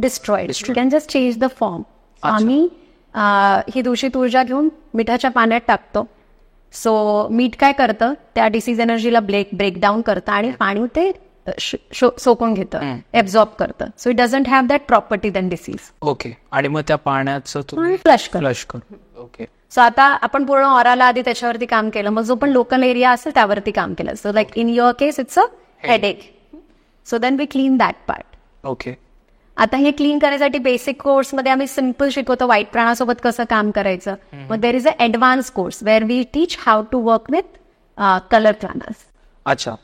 destroyed. You can just change the form. आम्ही ही दूषित ऊर्जा घेऊन मिठाच्या पाण्यात टाकतो. सो मीठ काय करतं, त्या डिसीज एनर्जीला ब्रेकडाऊन करतं आणि पाणी ते सोकून घेतं, एब्झॉर्ब करतं. So it doesn't have that property than disease. Okay. आणि मग त्या पाण्याचं तुम्ही फ्लश कर. फ्लश कर. ओके. सो आता आपण पूर्ण ऑराला आधी त्याच्यावरती काम केलं, मग जो पण लोकल एरिया असेल त्यावरती काम केलं. So like in your case it's a headache, so then we clean that part. Okay. आता हे क्लीन करायसाठी बेसिक कोर्समध्ये आम्ही सिम्पल शिकवतो व्हाईट प्राणासोबत कसं काम करायचं. मग there is a advance course where we teach how to work with colour pranas. अच्छा.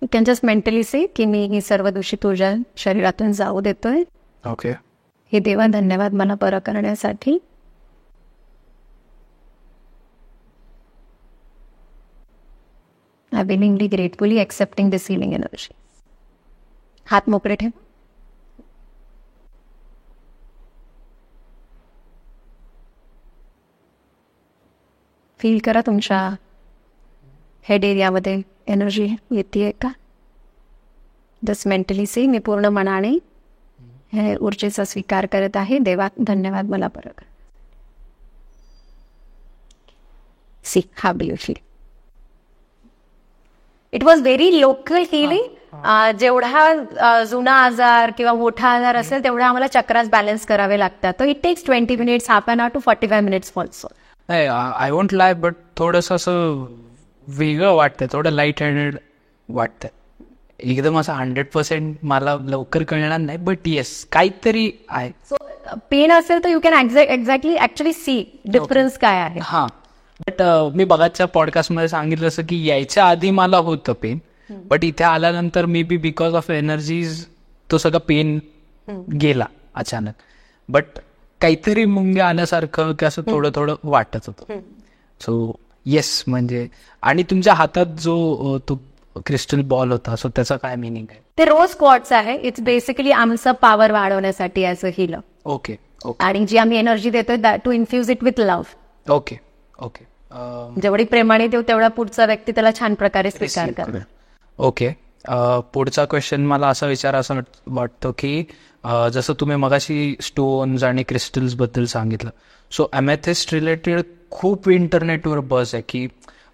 You can just mentally say की मी ही सर्व दूषित ऊर्जा शरीरातून जाऊ देतोय. ओके. हे देवा धन्यवाद मला बरं करण्यासाठी. I willingly gratefully accepting this healing energy. हात मोकळे ठेव. फील करा तुमच्या हेड एरियामध्ये एनर्जी येते का. जस्ट मेंटली से मी पूर्ण मनाने हे ऊर्जेचा स्वीकार करत आहे. देवा धन्यवाद मला बरं कर. See how do you feel. It was very local healing. जेवढा जुना आजार किंवा मोठा आजार असेल तेवढा आम्हाला चक्रास बॅलन्स करावे लागतात. तर it takes 20 minutes, half an hour to 45 minutes also. नाही, आय वोंट लाय, बट थोडंसं असं वेगळं वाटतंय, थोडं लाईट हँडेड वाटतंय. एकदम असं 100% मला लवकर कळणार नाही, बट येस काहीतरी आहे. सो पेन असेल तर you can exactly actually see difference काय आहे. हां. बट मी बघाच्या पॉडकास्टमध्ये सांगितलं असं की यायच्या आधी मला होतं पेन, बट इथे आल्यानंतर may be because of energies तो सगळा पेन गेला अचानक. बट काहीतरी मुंग्या आल्यासारखं की असं थोडं थोडं वाटत होतं. सो येस, म्हणजे आणि तुमच्या हातात जो तो क्रिस्टल बॉल होता, सो त्याचा काय मिनिंग आहे. ते रोज क्वार्ट्स आहे. इट्स बेसिकली आमचं पॉवर वाढवण्यासाठी as a healer. Okay. Okay. आणि जी आम्ही एनर्जी देतोय to infuse it with love. Okay. Okay. जेवढी प्रेमाने देऊ तेवढा पुढचा व्यक्ती त्याला छान प्रकारे स्वीकार करतो. ओके. पुढचा क्वेश्चन मला असा असं वाटतो की जसं तुम्ही मगाशी स्टोन्स आणि क्रिस्टल्स बद्दल सांगितलं, सो अमेथिस्ट रिलेटेड खूप इंटरनेटवर बस आहे की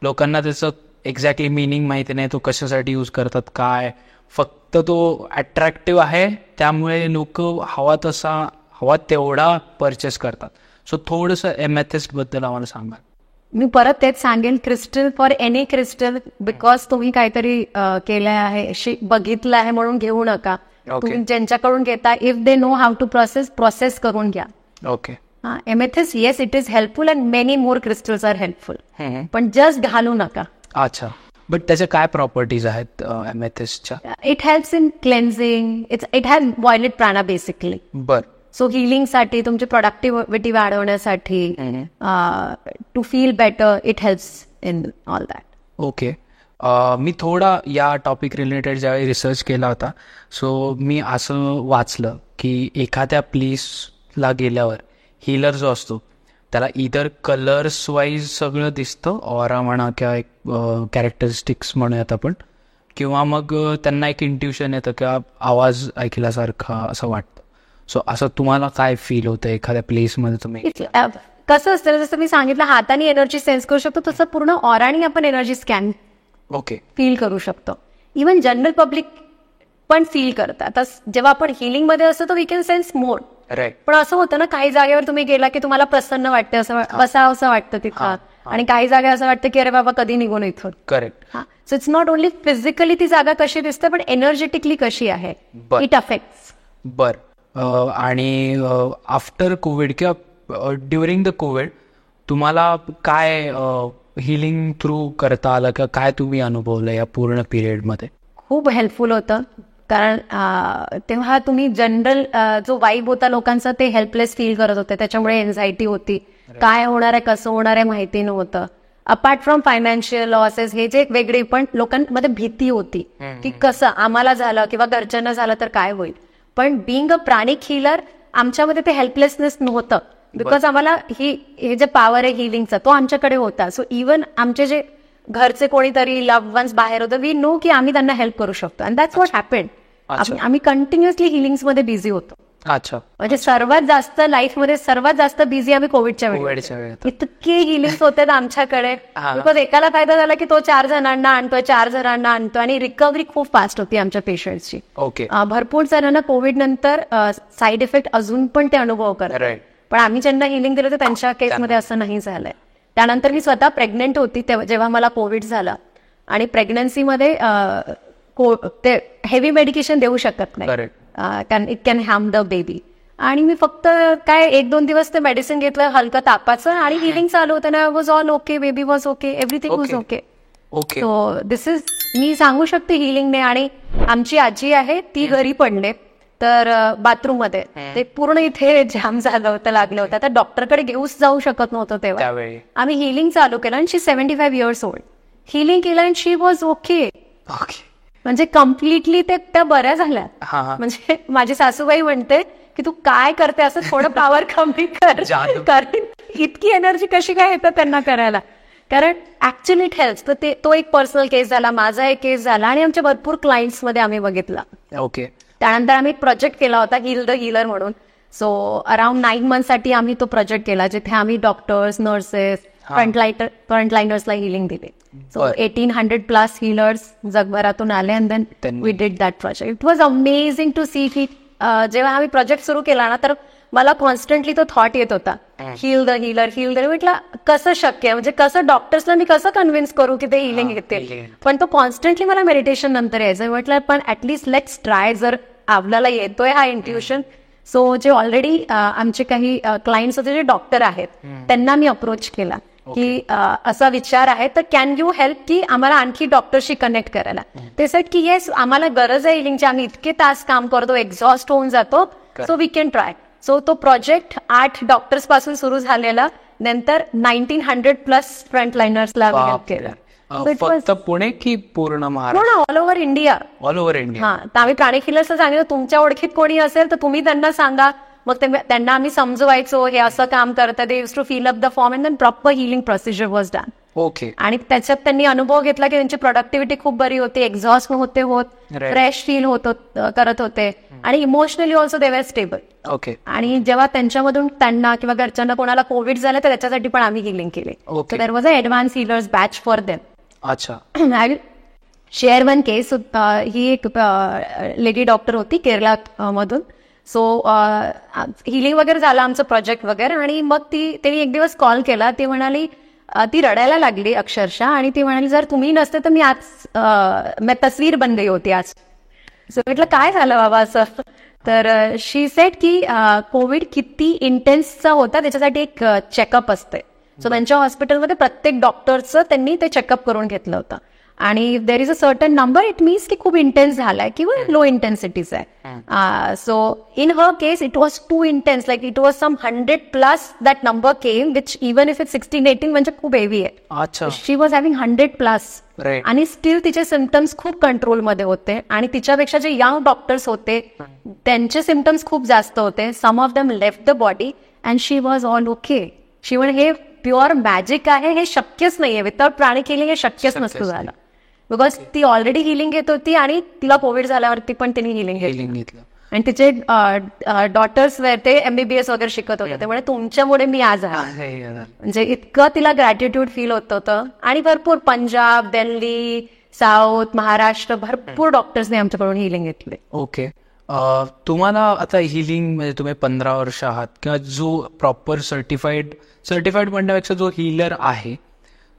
लोकांना त्याचं एक्झॅक्टली मिनिंग माहिती नाही, तो कशासाठी यूज करतात, काय, फक्त तो अट्रॅक्टिव्ह आहे त्यामुळे लोक हवा तेवढा परचेस करतात. सो थोडंसं एमेथिस्ट बद्दल आम्हाला सांगा. मी परत तेच सांगेन, crystal for any crystal, because तुम्ही काहीतरी केलं आहे, बघितलं आहे म्हणून घेऊ नका. तुम्ही ज्यांच्याकडून घेता, if they know how to process करून घ्या. Okay. Amethyst yes it is helpful and many more crystals are helpful, पण जस्ट घालू नका. अच्छा. बट त्याच्या काय प्रॉपर्टीज आहेत एमेथिस्टच्या. It helps in cleansing. It has violet prana basically. बर. सो हिलिंगसाठी, तुमची प्रोडक्टिव्हिटी वाढवण्यासाठी, to feel better, it helps in all that. Okay. मी थोडा या टॉपिक रिलेटेड ज्यावेळी रिसर्च केला होता, सो मी असं वाचलं की एखाद्या प्लेसला गेल्यावर हिलर जो असतो त्याला इधर कलर्स वाईज सगळं दिसतं, ऑरा म्हणा किंवा एक कॅरेक्टरिस्टिक्स म्हणूयात आपण, किंवा मग त्यांना एक इंट्युशन येतं किंवा आवाज ऐकल्यासारखा असं वाटतं. सो असं तुम्हाला काय फील होतं एखाद्या प्लेसमध्ये तुम्ही. कसं असतं, जसं मी सांगितलं हाताने एनर्जी सेन्स करू शकतो, तसं पूर्ण ऑराने आपण एनर्जी स्कॅन फील करू शकतो. इव्हन जनरल पब्लिक पण फील करतात. आता जेव्हा आपण हिलिंग मध्ये असतो तर वी कॅन सेन्स मोर. पण असं होतं ना, काही जागेवर तुम्ही गेला की तुम्हाला प्रसन्न वाटतं, असं बसावं असं वाटतं तिथं, आणि काही जागा असं वाटतं की अरे बाबा कधी निघून इथून. Correct. So it's not only physically ती जागा कशी दिसते, पण एनर्जेटिकली कशी आहे, इट अफेक्ट्स. बर. आणि आफ्टर कोविड किंवा ड्युरिंग द कोविड तुम्हाला काय हिलिंग थ्रू करता आलं का, काय तुम्ही अनुभवलं या पूर्ण पिरियडमध्ये. खूप हेल्पफुल होतं, कारण तेव्हा तुम्ही जनरल जो वाईब होता लोकांचा ते हेल्पलेस फील करत होते, त्याच्यामुळे एन्झायटी होती, काय होणार आहे कसं होणार आहे माहिती नव्हतं. अपार्ट फ्रॉम फायनान्शियल लॉसेस हे जे वेगळे, पण लोकांमध्ये भीती होती की कसं आम्हाला झालं किंवा घरच्यांना झालं तर काय होईल. पण बिंग अ प्राणिक हिलर आमच्यामध्ये ते हेल्पलेसनेस नव्हतं, बिकॉज आम्हाला हे जे पॉवर आहे हिलिंगचा तो आमच्याकडे होता. सो इव्हन आमचे जे घरचे कोणीतरी लव्ह वन्स बाहेर होतं, वी नो की आम्ही त्यांना हेल्प करू शकतो, अँड दॅट्स व्हॉट हॅपेंड. अच्छा. आम्ही कंटिन्युअसली हिलिंग्समध्ये बिझी होतो. अच्छा. म्हणजे सर्वात जास्त लाईफमध्ये सर्वात जास्त बिझी आम्ही कोविडच्या वेळेत. इतके हिलिंग्स होते आमच्याकडे. हा. बिकॉज एकाला फायदा झाला की तो 4 जणांना आणतो आणि रिकव्हरी खूप फास्ट होती आमच्या पेशंटची. ओके. भरपूर जणांना कोविड नंतर साईड इफेक्ट अजून पण ते अनुभव करतात. राईट. पण आम्ही ज्यांना हिलिंग दिलं तर त्यांच्या केसमध्ये असं नाही झालंय. त्यानंतर मी स्वतः प्रेग्नेंट होती जेव्हा मला कोविड झाला आणि प्रेग्नन्सीमध्ये ते हेवी मेडिकेशन देऊ शकत नाही, कारण it can harm the baby. आणि मी फक्त काय 1-2 दिवस ते मेडिसिन घेतलं हलकं तापाचं आणि हिलिंग चालू होतं ना. Was all okay, baby was okay, everything was okay. Okay. So this is me सांगू शकते हिलिंगने. आणि आमची आजी आहे ती घरी पडले तर बाथरूम मध्ये ते पूर्ण इथे जाम झालं होतं, लागलं होतं. आता डॉक्टरकडे घेऊच जाऊ शकत नव्हतं तेव्हा. आम्ही हिलिंग चालू केलं आणि शी 75 years old. हिलिंग केलं आणि शी वॉज ओके. म्हणजे कम्प्लिटली त्या बऱ्या झाल्या. म्हणजे माझी सासूबाई म्हणते की तू काय करते, असं थोडं पॉवर कमी कर, कारण इतकी एनर्जी कशी काय येतं त्यांना करायला. कारण ऍक्च्युअली इट हेल्प्स. तर तो एक पर्सनल केस झाला, माझा एक केस झाला आणि आमच्या भरपूर क्लायंट्स मध्ये आम्ही बघितला. ओके. त्यानंतर आम्ही एक प्रोजेक्ट केला होता हील द हीलर म्हणून. सो अराउंड 9 months साठी आम्ही तो प्रोजेक्ट केला, जिथे आम्ही डॉक्टर्स, नर्सेस, फ्रंटलाइनर्सला हिलिंग दिले. सो 1800+ हीलर्स जगभरातून आले and then we did that project. It was amazing to see की जेव्हा आम्ही प्रोजेक्ट सुरू केला ना, तर मला कॉन्स्टंटली तो थॉट येत होता, heal the healer, heal the. म्हटलं कसं शक्य आहे, म्हणजे कसं डॉक्टर्सला मी कसं कन्व्हिन्स करू की ते हिलिंग घेते. पण तो कॉन्स्टंटली मला मेडिटेशन नंतर यायचं. म्हटलं पण ऍटलीस्ट लेट्स ट्राय, जर आपल्याला येतोय हा इंट्युशन. सो जे ऑलरेडी आमचे काही क्लायंट्स होते जे डॉक्टर आहेत, त्यांना मी अप्रोच केला की असा विचार आहे तर कॅन यू हेल्प की आम्हाला आणखी डॉक्टरशी कनेक्ट करायला. ते सेट की येस, आम्हाला गरज आहे हिलिंगची, आम्ही इतके तास काम करतो, एक्झॉस्ट होऊन जातो, so we can try. So तो प्रोजेक्ट 8 डॉक्टर्स पासून सुरू झालेला, नंतर 1900+ फ्रंटलाइनर्सला हेल्प केलं. फक्त पुणे की पूर्ण Maharashtra? All over India. All over India. हा. तर आम्ही प्राणिक हिलर्सला सांगितलं तुमच्या ओळखीत कोणी असेल तर तुम्ही त्यांना सांगा. मग त्यांना आम्ही समजवायचो हे असं काम करतात. They used to fill up the form and then proper healing procedure was done. Okay. आणि त्याच्यात त्यांनी अनुभव घेतला की त्यांची प्रोडक्टिव्हिटी खूप बरी होती, एक्झॉस्ट होत, फ्रेश फील करत होते आणि इमोशनली ऑल्सो दे वर स्टेबल. ओके. आणि जेव्हा त्यांच्यामधून त्यांना किंवा घरच्यांना कोणाला कोविड झालं तर त्याच्यासाठी पण आम्ही हिलिंग केले. So there was a advance healers batch for them. अच्छा. I will share one case. ही एक लेडी डॉक्टर होती केरला मधून. सो हिलिंग वगैरे झालं आमचं प्रोजेक्ट वगैरे, आणि मग त्यांनी एक दिवस कॉल केला. ती म्हणाली, ती रडायला लागली अक्षरशः, आणि ती म्हणाली जर तुम्ही नसते तर मी आज मैं तस्वीर बन गई होती आज. सो म्हटलं काय झालं बाबा असं. तर शी सेड की कोविड किती इंटेन्सचा होता त्याच्यासाठी एक चेकअप असते. सो त्यांच्या हॉस्पिटलमध्ये प्रत्येक डॉक्टरचं त्यांनी ते चेकअप करून घेतलं होतं. आणि there is a certain number, it means की खूप इंटेन्स झालाय किंवा लो इंटेन्सिटीज आहे. So in her case it was too intense, like it was some 100+ that number came, which even if it 16-18 म्हणजे खूप हेवी आहे. अच्छा. She was having 100+. आणि स्टील तिचे सिम्पटम्स खूप कंट्रोलमध्ये होते. आणि तिच्यापेक्षा जे यंग डॉक्टर्स होते त्यांचे सिम्पटम्स खूप जास्त होते. Some of them left the body and she was all okay. She म्हण हे प्युअर मॅजिक आहे, हे शक्यच नाहीये, विदाउट प्राणिक हिलिंग हे शक्यच नसतं झालं. बिकॉज ती ऑलरेडी हिलिंग घेत होती आणि तिला कोविड झाल्यावरती पण तिने हिलिंग घेतलं. आणि तिचे डॉटर्स ते MBBS वगैरे शिकत होते. त्यामुळे तुमच्यामुळे मी आज आहे, म्हणजे इतकं तिला ग्रॅटिट्यूड फील होत होतं. आणि भरपूर पंजाब, दिल्ली, साऊथ, महाराष्ट्र भरपूर डॉक्टर्सने आमच्याकडून हिलिंग घेतले. ओके. तुम्हाला आता हिलिंग म्हणजे तुम्ही 15 वर्ष आहात, किंवा जो प्रॉपर सर्टिफाईड म्हणण्यापेक्षा जो हिलर आहे,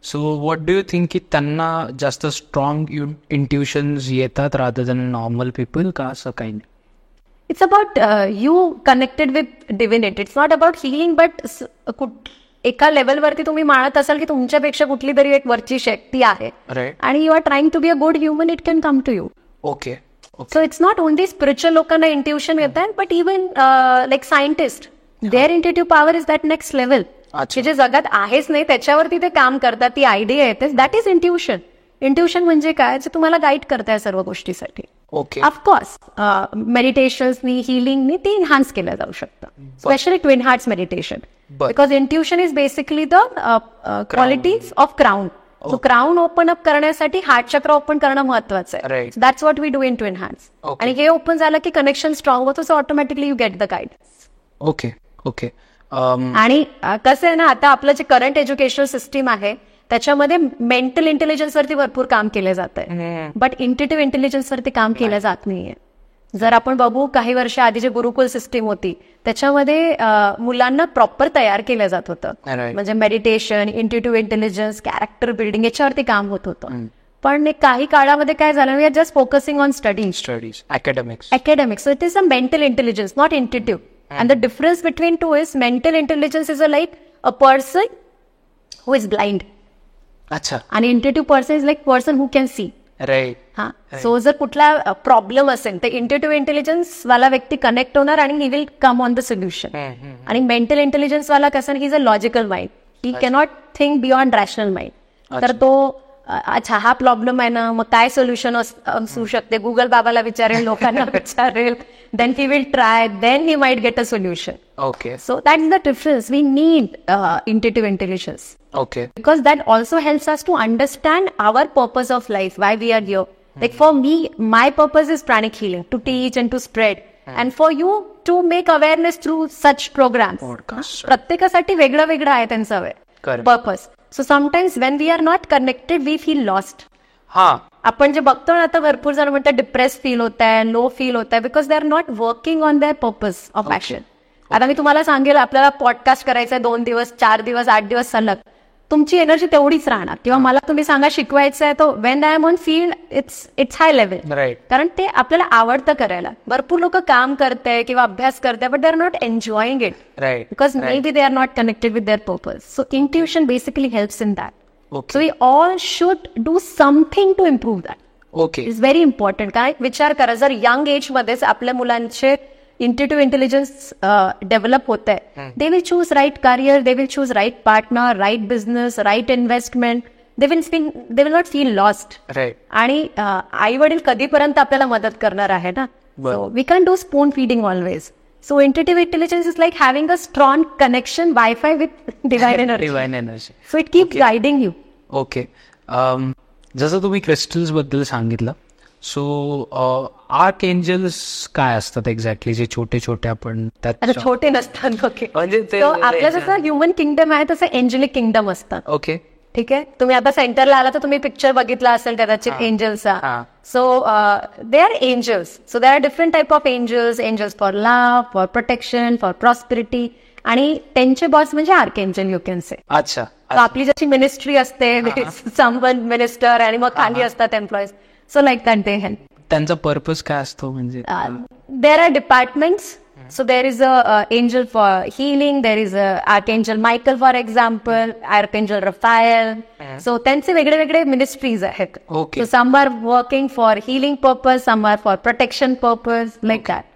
so what do you think की त्यांना जास्त स्ट्रॉंग इंट्युशन्स येतात रादर दॅन नॉर्मल पीपल, का असं काही नाही? It's about you connected with divinity. It's not about healing, but एका लेवलवरती तुम्ही मानत असाल की तुमच्यापेक्षा कुठली तरी एक वरची शक्ती आहे आणि you are trying to be a good human, it can come to you. Okay. So it's not only spiritual लोकांना इंट्युशन येत आहे, but even like scientist, their intuitive power is that next level. की जे जगात आहेच नाही त्याच्यावरती ते काम करतात, ती आयडिया येते, दॅट इज इंट्युशन. इंट्युशन म्हणजे काय, जे तुम्हाला गाईड करताय सर्व गोष्टीसाठी. ओके. ऑफकोर्स मेडिटेशन्सनी, हिलिंगनी ते इन्हान्स केलं जाऊ शकतं, specially twin hearts meditation, because intuition is basically the qualities of crown. So crown open up करण्यासाठी हार्ट चक्र ओपन करणं महत्वाचं आहे. Right. That's what we do in twin hearts. Okay. आणि हे ओपन झालं की कनेक्शन स्ट्रॉंग होतं, so automatically you get the guidance. Okay okay. आणि कसं आहे ना, आता आपलं जे करंट एज्युकेशनल सिस्टीम आहे त्याच्यामध्ये मेंटल इंटेलिजन्स वरती भरपूर काम केलं जात आहे, बट इंट्युटिव्ह इंटेलिजन्स वरती काम केलं जात नाहीये. जर आपण बघू काही वर्ष आधी जे गुरुकुल सिस्टीम होती त्याच्यामध्ये मुलांना प्रॉपर तयार केलं जात होतं. Right. म्हणजे meditation, intuitive intelligence, character building याच्यावरती काम होत होतं. पण काही काळामध्ये काय झालं, we are just focusing on studies academics. academics. So it is a mental intelligence, not intuitive. And the difference between two is mental intelligence is like a person who is blind. अच्छा. And intuitive person is like person who can see. Right. हा. So जर कुठला problem असेल तर इंट्युटिव्ह intelligence वाला व्यक्ती connect होणार आणि he will come on the solution. आणि मेंटल इंटेलिजन्स वाला कसं, he is a logical mind, he cannot think beyond rational mind. तर तो अच्छा हा प्रॉब्लेम आहे ना, मग काय सोल्युशन असू शकते, गुगल बाबाला विचारेल, लोकांना विचारेल, then he will try, then he might get a solution. Okay so that is the difference. We need intuitive intelligence okay. because that also helps us to understand our purpose of life, why we are here. Like for me, my purpose is pranic healing, to teach and to spread. And for you, to make awareness through such programs. Podcast. प्रत्येकासाठी वेगळं वेगळं आहे त्यांचं Correct. Purpose. So sometimes when we are not connected we feel lost. हा. आपण जे बघतो ना, आता भरपूर जण म्हणतात डिप्रेस फील होत आहे, लो फील होत आहे, because they are not working on their purpose of action. आता मी तुम्हाला सांगेल, आपल्याला पॉडकास्ट करायचा आहे 2 दिवस 4 दिवस 8 दिवस सलग, तुमची एनर्जी तेवढीच राहणार. किंवा मला तुम्ही सांगा शिकवायचं आहे, तो when I am on field it's high level. Right. कारण ते आपल्याला आवडतं करायला. भरपूर लोक काम करताय किंवा अभ्यास करताय, but they are not enjoying it right. Because maybe they are not connected with their purpose. So intuition basically helps in that. Okay. So we all should do something to improve that. Okay. Is very important. कारण विचार करा, जर young age मध्येच आपल्या मुलांचे इंट्युटिव्ह intelligence develop होत आहे, they will choose right career, they will choose right partner, right business, right investment, they will not feel lost. Right. आणि आई वडील कधीपर्यंत आपल्याला मदत करणार आहे ना. So we can do spoon feeding always. So intuitive intelligence is like having a strong connection wifi with divine energy. Divine energy. So it keeps guiding you. Okay. जसं तुम्ही क्रिस्टल्स बद्दल सांगितलं, सो आर्क एंजल्स काय असतात exactly, जे छोटे छोटे आपण आता त्यात. छोटे नसतात. ओके. म्हणजे ते आपलं जसं ह्युमन किंगडम आहे तसं एंजलिक किंगडम असतात. ओके. ठीक आहे. तुम्ही आता सेंटरला आला तर तुम्ही पिक्चर बघितला असेल त्याचा एंजल्सचा. So they are angels. So they are different type of angels. Angels for love, for protection, for prosperity. आणि त्यांचे बॉस म्हणजे arch angel, you can say. अच्छा. आपली जशी मिनिस्ट्री असते, समवन मिनिस्टर, आणि मग खाली असतात employees. So like that they help. त्यांचा पर्पज काय असतो म्हणजे? There are departments. So there is a angel for healing. There is a archangel Michael, for example, archangel Raphael. So त्यांचे वेगळे वेगळे मिनिस्ट्रीज आहेत. Okay. So some are working for healing purpose, some are for protection purpose, like that.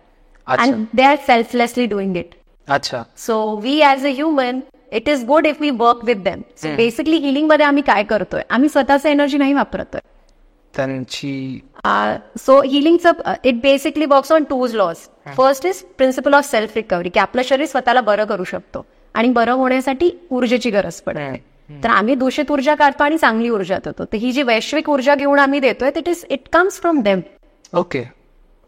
And they are selflessly doing it. अच्छा. So we as a human, it is good if we work with them. So basically healing मध्ये आम्ही काय करतोय, आम्ही स्वतःच energy नाही वापरतोय. त्यांची सो हिलिंगचं it basically works on 2 laws. First is principle of self recovery, की आपलं शरीर स्वतःला बरं करू शकतो आणि बरं होण्यासाठी ऊर्जेची गरज पडते. तर आम्ही दूषित ऊर्जा काढतो आणि चांगली ऊर्जा देतो. तर ही जी वैश्विक ऊर्जा घेऊन आम्ही देतोय, it comes from them. Okay.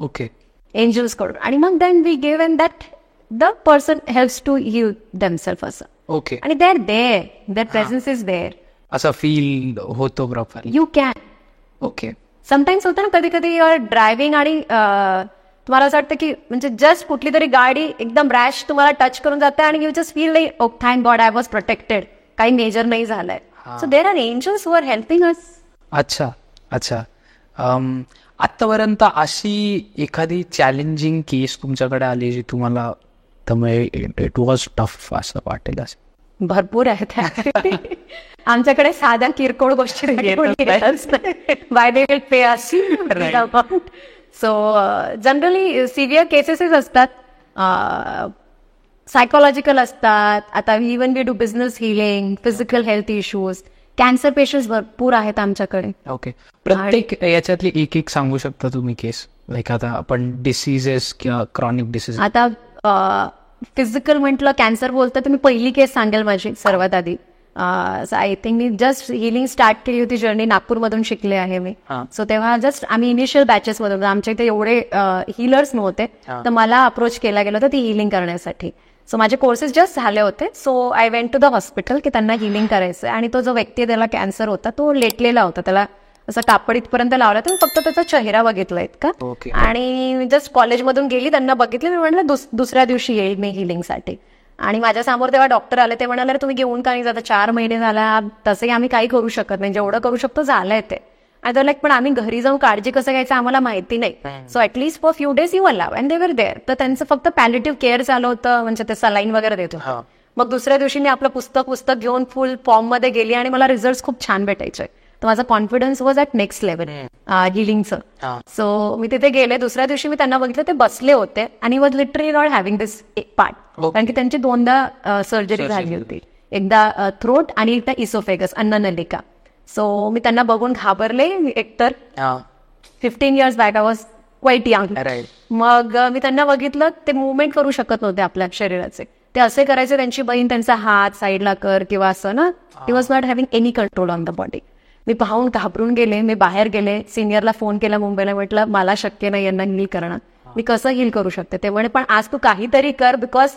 Okay. Angels कडून. आणि मग then we give and that the person helps to heal themselves असं. ओके. आणि they are there, their presence is there. असं फील होतो proper. You can. Okay. Sometimes होतं ना, कधी कधी युआर ड्रायव्हिंग आणि तुम्हाला असं वाटतं की म्हणजे जस्ट कुठली तरी गाडी एकदम रॅश तुम्हाला टच करून जाते आणि you just feel like oh thank God I was protected, काही मेजर नाही झालंय. So there are angels who are helping us. अच्छा. अच्छा. आतापर्यंत अशी एखादी चॅलेंजिंग केस तुमच्याकडे आली जी तुम्हाला इट वॉज टफ असं वाटेल? असं भरपूर आहेत. आमच्याकडे साध्या किरकोळ गोष्टी by they will pay us. So generally severe केसेसच असतात, सायकोलॉजिकल असतात. आता even we do business healing, physical health issues, cancer patients भरपूर आहेत आमच्याकडे. ओके. प्रत्येक याच्यातली एक एक सांगू शकता तुम्ही केस? लाईक आता आपण डिसीजेस किंवा क्रॉनिक डिसीज. आता फिजिकल म्हटलं, कॅन्सर बोलतं तर मी पहिली केस सांगेल माझी सर्वात आधी. I think me just healing start केली होती जर्नी नागपूरमधून शिकले आहे मी. सो तेव्हा जस्ट आम्ही इनिशियल बॅचेस मधून, आमच्या इथे एवढे हिलर्स नव्हते, तर मला अप्रोच केला गेला होता ती हिलिंग करण्यासाठी. सो माझे कोर्सेस जस्ट झाले होते. So I went to the hospital की त्यांना हिलिंग करायचं. आणि तो जो व्यक्ती आहे त्याला कॅन्सर होता, तो लेटलेला होता, त्याला असं कापड इथपर्यंत लावला, तर फक्त त्याचा चेहरा बघितला इतका. आणि जस्ट कॉलेजमधून गेली, त्यांना बघितलं, मी म्हटलं दुसऱ्या दिवशी येईल मी हिलिंगसाठी. आणि माझ्या समोर तेव्हा डॉक्टर आले, ते म्हणाले तुम्ही घेऊन का नाही जाता, 4 महिने झाला, तसंही आम्ही काही करू शकत नाही, जेवढं करू शकतो झालंय ते. आणि लाईक पण आम्ही घरी जाऊन काळजी कसं घ्यायचं आम्हाला माहिती नाही. So at least for few days you allow and they were there. तर त्यांचं फक्त पॅलिटिव्ह केअर चालू होतं, म्हणजे ते सलाईन वगैरे देत होतं. मग दुसऱ्या दिवशी मी आपलं पुस्तक घेऊन फुल फॉर्म मध्ये गेली आणि मला रिझल्ट खूप छान भेटायचे. तर माझा confidence was at next level हिलिंगचं. सो मी तिथे गेले. दुसऱ्या दिवशी मी त्यांना बघितलं, ते बसले होते आणि was literally not having this part, कारण की त्यांची 2दा सर्जरी झाली होती, एकदा थ्रोट आणि एकदा इसोफेगस, अन्ननलिका. सो मी त्यांना बघून घाबरले. एकतर 15 years back I was quite young. मग मी त्यांना बघितलं, ते मुवमेंट करू शकत नव्हते आपल्या शरीराचे, ते असे करायचे. त्यांची बहीण त्यांचा हात साईडला कर किंवा असं ना, he was not having any control on the body. मी पाहून घाबरून गेले. मी बाहेर गेले, सिनियरला फोन केला मुंबईला, म्हटलं मला शक्य नाही यांना हिल करणं, मी कसं हिल करू शकते. ते म्हणे पण आज तू काहीतरी कर, because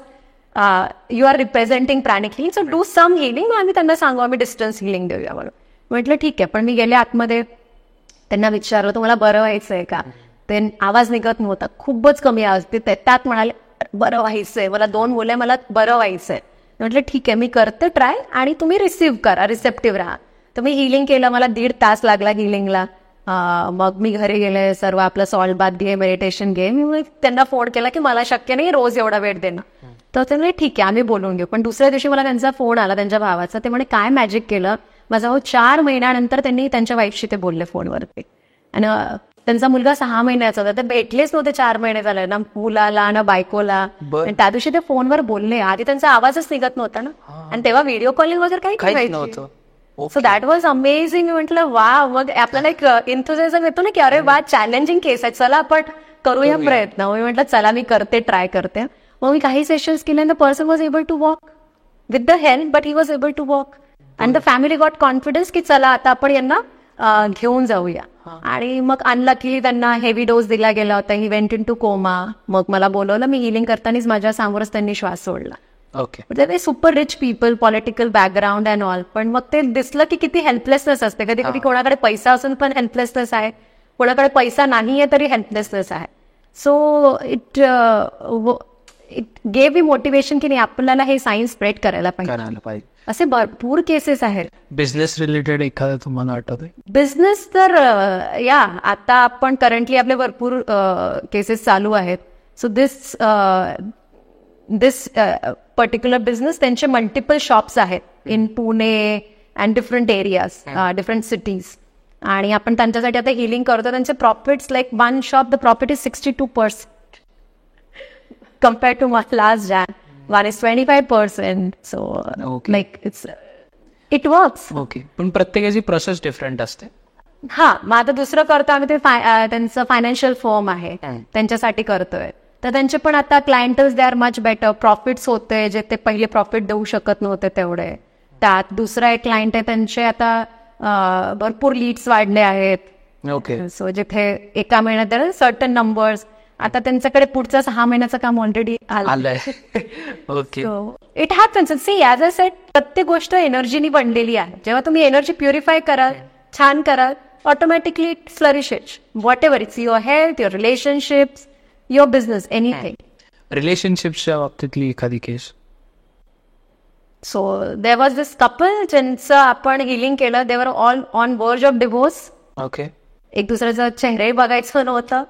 you are representing Pranic healing, so do some healing. आम्ही त्यांना सांगू आम्ही डिस्टन्स हिलिंग देऊया म्हणून. म्हटलं ठीक आहे. पण मी गेले आतमध्ये, त्यांना विचारलं तुम्हाला बरं व्हायचंय का. ते आवाज निघत नव्हता, खूपच कमी आवाज. ते त्यात म्हणाले बरं व्हायचंय, मला 2 मुलं, मला बरं व्हायचंय. म्हटलं ठीक आहे, मी करते ट्राय आणि तुम्ही रिसिव्ह करा, रिसेप्टिव्ह राहा. तर मी हिलिंग केलं. मला 1.5 तास लागला हिलिंगला. मग मी घरी गेले, सर्व आपलं सॉल्ट बाथ घे, मेडिटेशन घे. मी त्यांना फोन केला की मला शक्य नाही रोज एवढा वेळ देणं. तर ते म्हणजे ठीक आहे आम्ही बोलून घेऊ. पण दुसऱ्या दिवशी मला त्यांचा फोन आला, त्यांच्या भावाचा. ते म्हणे काय मॅजिक केलं. माझा 4 महिन्यानंतर त्यांनी त्यांच्या वाईफशी ते बोलले फोनवरती. आणि त्यांचा मुलगा 6 महिन्याचा होता. ते भेटलेच नव्हते 4 महिने झाले, ना मुलाला ना बायकोला. आणि त्या दिवशी ते फोनवर बोलले. आधी त्यांचा आवाजच निघत नव्हता ना, आणि तेव्हा व्हिडिओ कॉलिंग वगैरे काही नव्हतं. So that was amazing. मी म्हटलं वा. मग आपल्याला एक एन्थुझियाझम येतो ना की अरे वा, चॅलेंजिंग केस आहे, चला आपण करूया प्रयत्न. मी म्हटलं चला मी करते, ट्राय करते. मग मी काही सेशन्स केले, the person was able to walk with the help, but he was able to walk. And the family got confidence की चला आता आपण यांना घेऊन जाऊया. आणि मग अनलकी त्यांना हेवी डोस दिला गेला होता. He went into coma. मग मला बोलवलं. मी हिलिंग करतानाच माझ्या समोरच त्यांनी श्वास सोडला. म्हणजे super rich people, political background and all. पण मग ते दिसलं की किती हेल्पलेसनेस असते. कधी कधी कोणाकडे पैसा असून पण हेल्पलेसनेस आहे, कोणाकडे पैसा नाहीये तरी हेल्पलेसनेस आहे. So it gave me motivation की नाही आपल्याला हे सायन्स स्प्रेड करायला पाहिजे. असे भरपूर केसेस आहेत. बिझनेस रिलेटेड एखादं तुम्हाला आठवतंय? बिझनेस तर आता आपण करंटली आपले भरपूर केसेस चालू आहेत. सो दिस पर्टिक्युलर बिझनेस, त्यांचे मल्टिपल शॉप्स आहेत in Pune and different areas, different cities. आणि आपण त्यांच्यासाठी आता हिलिंग करतो. त्यांचे profits like 1 shop the profit is 62% compared to my last Jan. One is 25%. So like it works. Okay. पण प्रत्येकाची प्रोसेस डिफरंट असते. हा. मग आता दुसरं करतो आम्ही, ते त्यांचं फायनान्शियल फर्म आहे, त्यांच्यासाठी करतोय. तर त्यांचे पण आता clienteles they are much better, profits होते जे ते पहिले प्रॉफिट देऊ शकत नव्हते तेवढे. त्यात दुसरा एक क्लायंट आहे, त्यांचे आता भरपूर लीड्स वाढले आहेत. ओके. सो जिथे एका महिन्यात सर्टन नंबर्स, आता त्यांच्याकडे पुढचा 6 महिन्याचं काम ऑलरेडी आलंय. Okay. It happens. See as a set, प्रत्येक गोष्ट एनर्जीनी बनलेली आहे. जेव्हा तुम्ही एनर्जी प्युरिफाय कराल, छान कराल, automatically it flourishes. Whatever it's your health, your relationships, your business, anything. रिलेशनशिपच्या बाबतीतली एखादी case? So there was this couple ज्यांचं आपण हिलिंग केलं. They were all on verge of divorce. Okay. एक दुसऱ्याचं चेहरे बघायचं नव्हतं.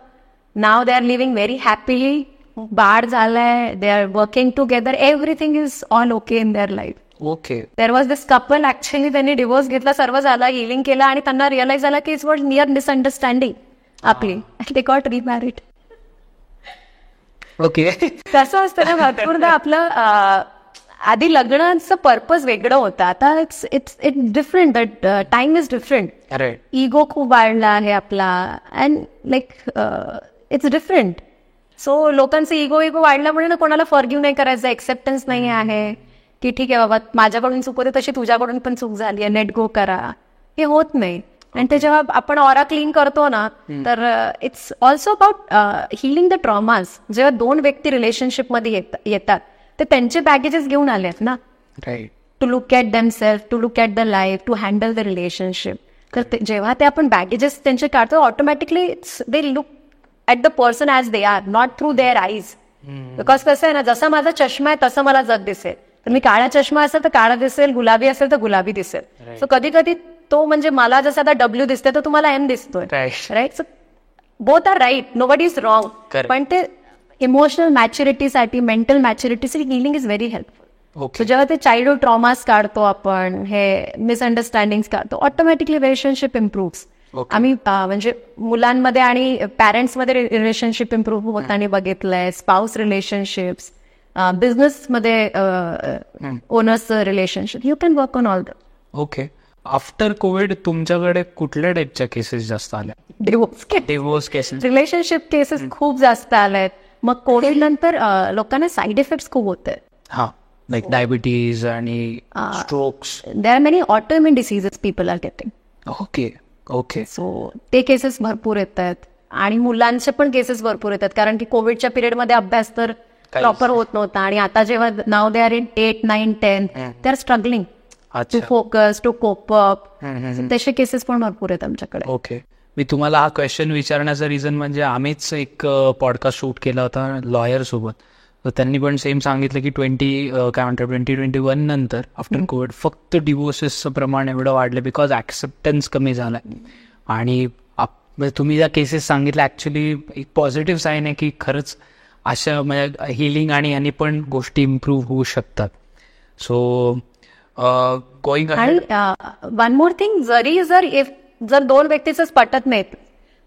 Now they are living very happily. बाळ झालंय, they are working together, everything is all okay in their life. Okay. There was this couple, actually त्यांनी divorce घेतला, सर्व झाला, हिलिंग केला, आणि त्यांना रिअलाइज झाला की इट्स वॉज नियर मिसअंडरस्टँडिंग आपली. They got remarried. ओके. कसं असतं ना, भरपूरदा आपलं आधी लग्नाचं पर्पज वेगळं होतं. आता it's different. That time is different. Ego खूप वाढला आहे आपला, and like it's different. So लोकांचं इगो वाढल्यामुळे ना कोणाला फॉरगिव्ह नाही करायचं, एक्सेप्टन्स नाही आहे. की ठीक आहे बाबा माझ्याकडून चूक होते तशी तुझ्याकडून पण चूक झाली आहे, लेट गो करा. हे होत नाही. आणि ते जेव्हा आपण ऑरा क्लीन करतो ना, तर it's also about healing the traumas. जेव्हा 2 व्यक्ती रिलेशनशिपमध्ये येतात ते त्यांचे बॅगेजेस घेऊन आलेत ना, to look at themselves, to look at the life, to handle the relationship. तर जेव्हा ते आपण बॅगेजेस त्यांचे काढतो, automatically they look at the person as they are, not through their eyes. Because कसं आहे ना, जसा माझा चष्मा आहे तसं मला जग दिसेल. तर मी काळा चष्मा असेल तर काळा दिसेल, गुलाबी असेल तर गुलाबी दिसेल. सो कधी कधी तो म्हणजे मला जसं आता डब्ल्यू दिसते तर तुम्हाला एम दिसतोय, right. So both are right, nobody is wrong. पण ते इमोशनल मॅच्युरिटीसाठी, मेंटल मॅच्युरिटीसाठी healing is very helpful. So जेव्हा ते चाइल्डहुड ट्रॉमास काढतो आपण, हे मिसअंडरस्टँडिंग काढतो, ऑटोमॅटिकली रिलेशनशिप इम्प्रूव्ह. आम्ही म्हणजे मुलांमध्ये आणि पॅरेंट्समध्ये रिलेशनशिप इम्प्रूव्ह होताना बघितलंय. स्पाऊस रिलेशनशिप्स, बिझनेसमध्ये owners relationship, you can work on all the. Okay. After Covid तुमच्याकडे कुठल्या टाईपच्या केसेस जास्त आल्या? डिवोर्स केसेस, रिलेशनशिप केसेस खूप जास्त आल्यात. मग कोविड नंतर लोकांना साईड इफेक्ट्स खूप होत आहेत. हा, लाईक डायबिटीज आणि strokes. There are many autoimmune diseases people are getting. Okay okay. So ते केसेस भरपूर येत आहेत. आणि मुलांचे पण केसेस भरपूर येतात, कारण की कोविडच्या पिरियडमध्ये अभ्यास तर प्रॉपर होत नव्हता. आणि आता जेव्हा now they are in 8, 9, 10 they are struggling to focus, to cope up. तसे केसेस पण भरपूर आहेत आमच्याकडे. ओके. मी तुम्हाला हा क्वेश्चन विचारण्याचा रिझन म्हणजे आम्हीच एक पॉडकास्ट शूट केला होता लॉयर सोबत. तर त्यांनी पण सेम सांगितलं की 2021 नंतर आफ्टर कोविड फक्त डिवोर्सेसचं प्रमाण एवढं वाढलं बिकॉज ॲक्सेप्टन्स कमी झालाय. आणि तुम्ही ज्या केसेस सांगितल्या ॲक्च्युली एक पॉझिटिव्ह साईन आहे की खरंच अशा म्हणजे हिलिंग आणि यांनी पण गोष्टी इम्प्रूव्ह होऊ शकतात. सो गोईंग आणि वन मोर थिंग, जर 2 व्यक्तीच पटत नाहीत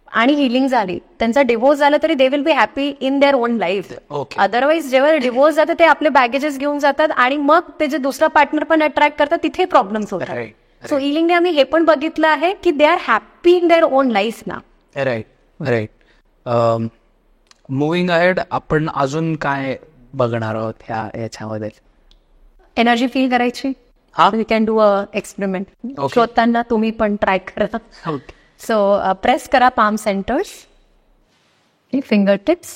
आणि हिलिंग झाली, त्यांचा डिवोर्स झाला तरी they will be happy in their own life. Otherwise जेव्हा डिवोर्स जातं ते आपले बॅगेजेस घेऊन जातात आणि मग ते जे दुसरा पार्टनर पण अट्रॅक्ट करतात तिथे प्रॉब्लेम्स होतात. सो हिलिंगने आम्ही हे पण बघितलं आहे की they are happy in their own life ना. Right right. मुव्हिंग अहेड, आपण अजून काय बघणार आहोत याच्यामध्ये? एनर्जी फील करायची. We can do a experiment. शोधताना तुम्ही पण ट्राय करा. सो प्रेस करा palm centers, fingertips,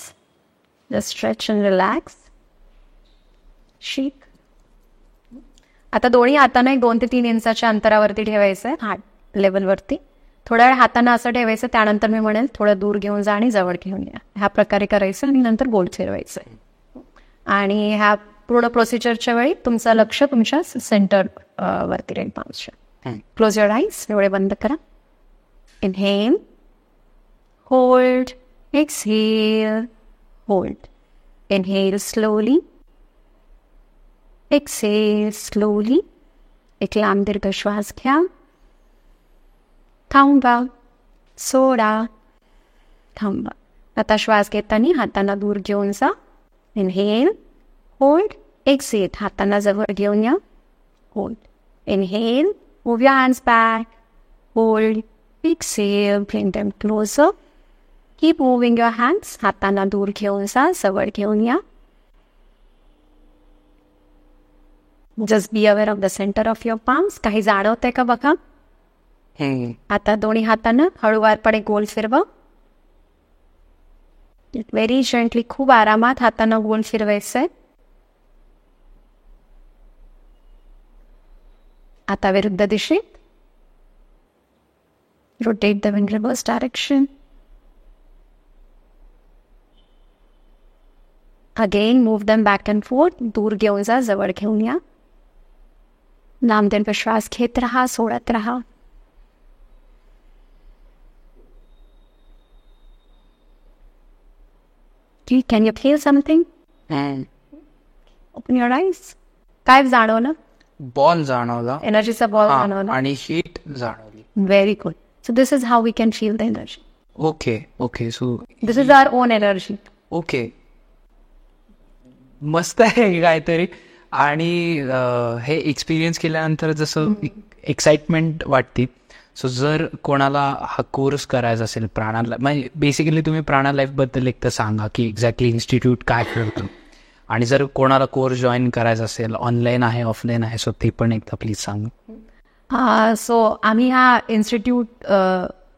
just stretch and relax. शीक. आता दोन्ही हातांना 2 ते 3 इंचाच्या अंतरावरती ठेवायचं आहे, हार्ट लेवलवरती. थोड्या वेळ हातांना असं ठेवायचं, त्यानंतर मी म्हणेल थोडं दूर घेऊन जा आणि जवळ घेऊन या. ह्या प्रकारे करायचं आणि नंतर गोल फिरवायचं. आणि ह्या पूर्ण प्रोसिजरच्या वेळी तुमचं लक्ष तुमच्या सेंटर वरती राहील, पाम्सच्या. क्लोज युअर आईज, डोळे बंद करा. Inhale, hold, exhale, hold. Inhale slowly, exhale slowly. एक लांब दीर्घ श्वास घ्या, थांबा, सोडा, थांबा. आता श्वास घेताना हातांना दूर घेऊन जा. इनहेल, होल्ड, एक्सेल, हातांना जवळ घेऊन या, hold. Inhale, move your hands back, hold, exhale, bring them closer. Keep moving your hands, हातांना दूर घेऊन जा, जवळ घेऊन या. Just be aware of the centre of your palms. काही जाणवतंय का बघा. आता दोन्ही हातांना हळूवारपणे गोल फिरवा. व्हेरी जेंटली, खूप आरामात हातांना गोल फिरवायचंय. आता विरुद्ध दिशेत. Rotate them in reverse direction. Again, move them back and forth. दूर घेऊन जा, जवळ घेऊन या. लांब श्वास घेत राहा, सोडत राहा. Can you feel something? Open your eyes. काय जाणवलं? बॉल जाणवला, एनर्जीचा बॉल जाणवला आणि हीट जाणवली. Very good. So this is how we can feel the energy. Okay okay. So this is our own energy. Okay, मस्त आहे काहीतरी. आणि हे एक्सपिरियन्स केल्यानंतर जसं एक्साइटमेंट वाटते. सो जर कोणाला हा कोर्स करायचा असेल प्राणा, म्हणजे बेसिकली तुम्ही प्राणा लाईफबद्दल एक तर सांगा की एक्झॅक्टली इन्स्टिट्यूट काय करतो आणि जर कोणाला कोर्स जॉईन करायचा असेल, ऑनलाईन आहे ऑफलाईन आहे, सो ते पण एकदा प्लीज सांगा. सो आम्ही ह्या इन्स्टिट्यूट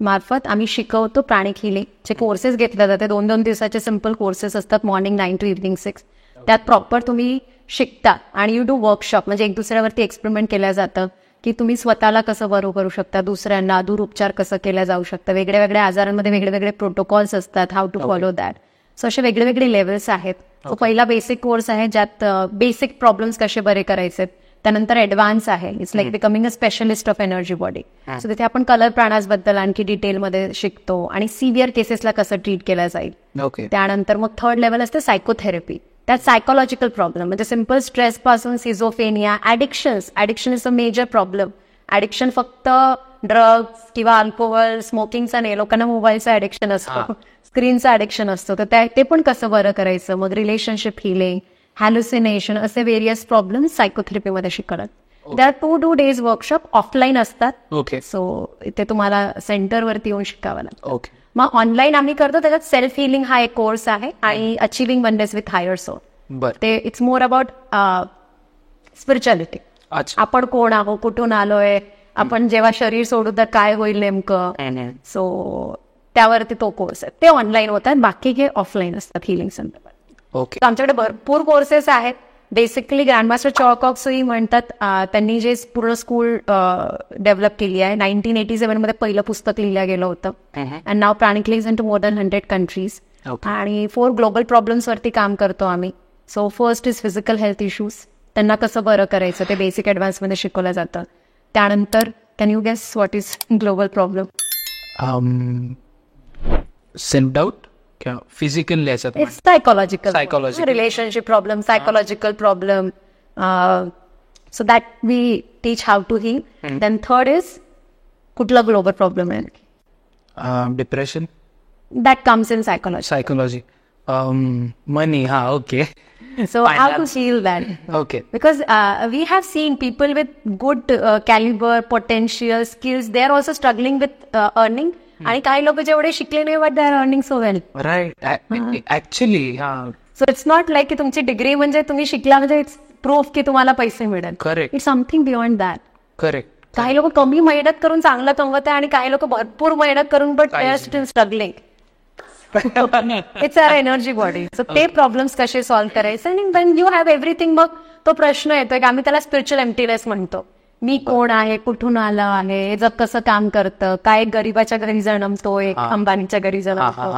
मार्फत आम्ही शिकवतो प्राणिक हिलिंगचे कोर्सेस घेतले जाते. 2-2 दिवसाचे सिम्पल कोर्सेस असतात, मॉर्निंग 9 to इव्हनिंग 6. त्यात प्रॉपर तुम्ही शिकता आणि यू डू वर्कशॉप, म्हणजे एक दुसऱ्यावरती एक्सपेरिमेंट केलं जातं की तुम्ही स्वतःला कसं बरं करू शकता, दुसऱ्यांना दूरउपचार कसं केला जाऊ शकतं, वेगळ्या वेगळ्या आजारांमध्ये वेगळे वेगळे प्रोटोकॉल्स असतात, how to follow that. So असे वेगळे वेगळे लेवल्स आहेत. तो पहिला बेसिक कोर्स आहे ज्यात बेसिक प्रॉब्लेम्स कसे बरे करायचे. त्यानंतर ॲडव्हान्स आहे, it's like becoming a specialist of energy body. So तिथे आपण कलर प्राणासबद्दल आणखी डिटेलमध्ये शिकतो आणि सिव्हिअर केसेसला कसं ट्रीट केलं जाईल. त्यानंतर मग थर्ड लेवल असते सायकोथेरपी. त्यात सायकोलॉजिकल प्रॉब्लेम म्हणजे सिम्पल स्ट्रेस पासून schizophrenia, addiction is a major problem. Addiction फक्त ड्रग्स किंवा अल्कोहोल स्मोकिंगचा नाही, लोकांना मोबाईलचं ॲडिक्शन असतं, स्क्रीनचं ॲडिक्शन असतं, तर ते पण कसं बरं करायचं. मग रिलेशनशिप हिलिंग, हॅल्युसिनेशन असे व्हेरियस प्रॉब्लेम सायकोथेरपीमध्ये शिकवतात. त्या 2 days वर्कशॉप ऑफलाईन असतात. सो इथे तुम्हाला सेंटरवरती येऊन शिकावं लागतं. मग ऑनलाईन आम्ही करतो, त्याच्यात सेल्फ हिलिंग हा एक कोर्स आहे आणि achieving wonders with higher soul. ते इट्स मोर अबाउट स्पिरिच्युअलिटी. आपण कोण आहोत, कुठून आलोय, आपण जेव्हा शरीर सोडू तर काय होईल नेमकं. सो त्यावरती तो कोर्स आहे. ते ऑनलाईन होतात, बाकी हे ऑफलाईन असतात हिलिंग संदर्भात. आमच्याकडे भरपूर कोर्सेस आहेत. बेसिकली ग्रँडमास्टर चॉकॉक्सही म्हणतात, त्यांनी जे पूर्ण स्कूल डेव्हलप केली आहे. 1987 मध्ये पहिलं पुस्तक लिहिलं गेलं होतं. अँड नाव Pranic lives in to more than 100 countries. आणि 4 ग्लोबल प्रॉब्लेम्स वरती काम करतो आम्ही. So first is physical health issues, त्यांना कसं बरं करायचं ते बेसिक ॲडव्हान्स मध्ये शिकवलं जातं. त्यानंतर can you guess what is global problem? Self doubt, physical, it's psychological, relationship problem, psychological problem. So that we teach how to heal. Then third is कुठला ग्लोबल प्रॉब्लेम आहे? Depression. That comes in psychology. Money. Okay. So how to heal that? Because we have seen people with good caliber, potential, skills, they are also struggling with earning. आणि काही लोक जेवढे शिकले नाही but they are earning so well. Right. Actually so it's not like की तुमची degree म्हणजे तुम्ही शिकला म्हणजे इट्स प्रूफ की तुम्हाला पैसे मिळेल. Correct. It's something beyond that. Correct. काही लोक कमी मेहनत करून चांगलं कमवत आहे आणि काही लोक भरपूर मेहनत करून but they are still struggling. It's our energy body. So ते प्रॉब्लेम्स कसे सॉल्व्ह करायचे. आणि वेन यू हॅव एव्हरीथिंग, मग तो प्रश्न येतोय की आम्ही त्याला स्पिरिच्युअल एम्प्टीनेस म्हणतो. मी कोण आहे, कुठून आलं आहे, जग कसं काम करतं, काय गरीबाच्या घरी जन्मतोय, अंबानीच्या घरी जन्मतो.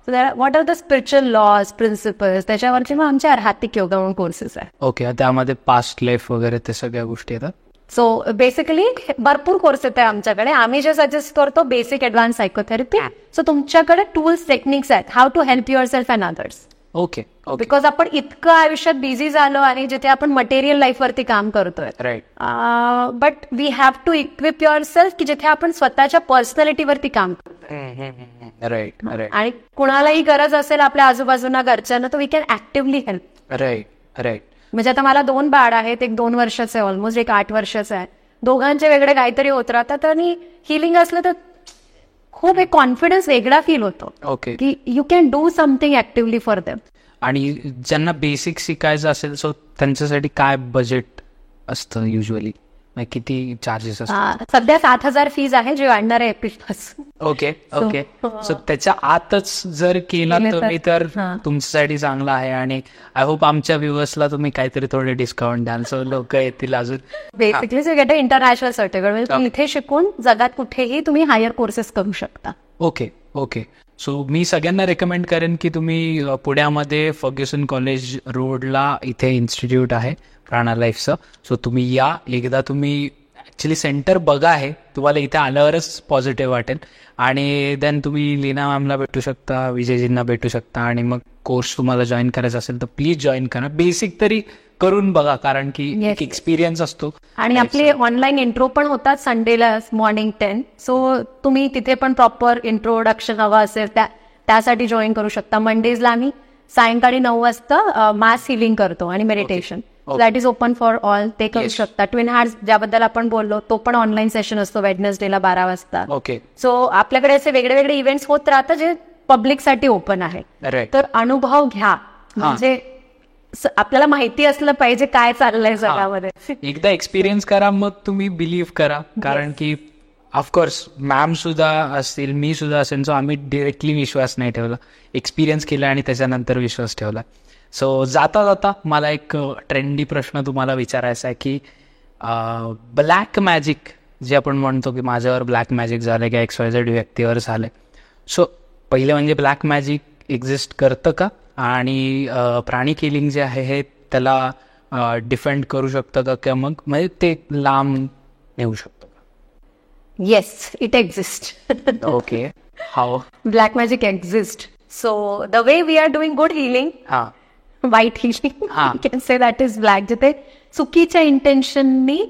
So what are the spiritual laws, principles, त्याच्यावरचे मग आमचे आर्हातिक योगा म्हणून कोर्सेस आहे. ओके. त्यामध्ये पास्ट लाईफ वगैरे ते सगळ्या गोष्टी येतात. सो बेसिकली भरपूर कोर्स येत आहे आमच्याकडे. आम्ही जे सजेस्ट करतो बेसिक ॲडव्हान्स सायकोथेरपी. सो तुमच्याकडे टूल्स, टेक्निक्स आहेत how to help yourself and others. Okay. Because आपण इतकं आयुष्यात बिझी झालो आहे जिथे आपण मटेरियल लाईफवरती काम करतोय. Right. But we have to equip yourself की जिथे आपण स्वतःच्या पर्सनॅलिटीवरती काम करतोय. राईट. आणि कुणालाही गरज असेल आपल्या आजूबाजूला घरच्यांना तर we can actively help. Right. म्हणजे आता मला 2 बाळ आहेत, एक 2 वर्षाचं आहे ऑलमोस्ट, एक 8 वर्षाचं आहे. दोघांचे वेगळे काहीतरी होत राहतात आणि हिलिंग असलं तर खूप एक कॉन्फिडन्स वेगळा फील होतो. ओके. की you can do something actively for them. आणि ज्यांना बेसिक शिकायचं असेल सो त्यांच्यासाठी काय बजेट असतं युजली, किती चार्जेस असतात? सध्या 7,000 फीज आहे जे वाढणार आहे एप्रिलपासून. ओके. सो त्याच्या आतच जर केला तुम्ही तर तुमच्यासाठी चांगला आहे. आणि आय होप आमच्या व्ह्युअर्सला तुम्ही काहीतरी थोडे डिस्काउंट द्याल सो लोक येतील अजून. Basically so gate international certificate, म्हणजे तुम्ही इथे शिकून जगात कुठेही तुम्ही हायर कोर्सेस करू शकता. ओके. सो मी सगळ्यांना रेकमेंड करेन की तुम्ही पुण्यामध्ये फर्ग्युसन कॉलेज रोडला इथे इन्स्टिट्यूट आहे प्राणा लाईफचं. सो तुम्ही या एकदा, तुम्ही ऍक्च्युली सेंटर बघा आहे, तुम्हाला इथे आल्यावरच पॉझिटिव्ह वाटेल. आणि देन तुम्ही लीना मॅमला भेटू शकता, विजयजींना भेटू शकता. आणि मग कोर्स तुम्हाला जॉईन करायचा असेल तर प्लीज जॉईन करा. बेसिक तरी करून बघा कारण की एक एक्सपिरियन्स असतो. आणि आपले ऑनलाईन इंट्रो पण होतात संडेला मॉर्निंग 10. सो तुम्ही तिथे पण प्रॉपर इंट्रोडक्शन हवं असेल त्यासाठी जॉईन करू शकता. मंडेजला आम्ही सायंकाळी 9 वाजता मास हिलिंग करतो आणि meditation. That is open for all, ते करू शकता. ट्विन हार्ट्स ज्याबद्दल आपण बोललो तो पण ऑनलाईन सेशन असतो वेडनेसडेला 12 वाजता. ओके. सो आपल्याकडे असे वेगळे वेगळे इव्हेंट्स होत राहतात जे पब्लिकसाठी ओपन आहे. तर अनुभव घ्या. म्हणजे आपल्याला माहिती असलं पाहिजे काय चाललंय जगामध्ये. एकदा एक्सपिरियन्स करा मग तुम्ही बिलीव्ह करा, कारण की ऑफकोर्स मॅम सुद्धा असतील, मी सुद्धा असेल, सो आम्ही डिरेक्टली विश्वास नाही ठेवला, एक्सपिरियन्स केला आणि त्याच्यानंतर विश्वास ठेवला. सो जाता जाता मला एक ट्रेंडी प्रश्न तुम्हाला विचारायचा आहे की ब्लॅक मॅजिक जे आपण म्हणतो की माझ्यावर ब्लॅक मॅजिक झालं किंवा XYZ व्यक्तीवर झालं, सो पहिले म्हणजे ब्लॅक मॅजिक एक्झिस्ट करतं का, आणि प्राणी किलिंग जे आहे हे त्याला डिफेंड करू शकतं का, किंवा मग म्हणजे ते लांब नेऊ शकतं का? Yes, it exist. Okay, how? Black magic exist. So the way we are doing good healing, वाईट healing, can say that is black, जिथे चुकीच्या इंटेन्शननी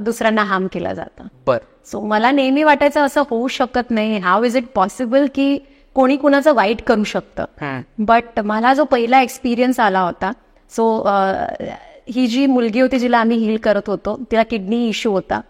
दुसऱ्यांना हार्म केलं जातं. बर. सो मला नेहमी वाटायचं असं होऊ शकत नाही, हाऊ इज इट पॉसिबल की कोणी कुणाचं वाईट करू शकतं. बट मला जो पहिला एक्सपिरियन्स आला होता, सो ही जी मुलगी होती जिला आम्ही हील करत होतो, तिला किडनी इश्यू होता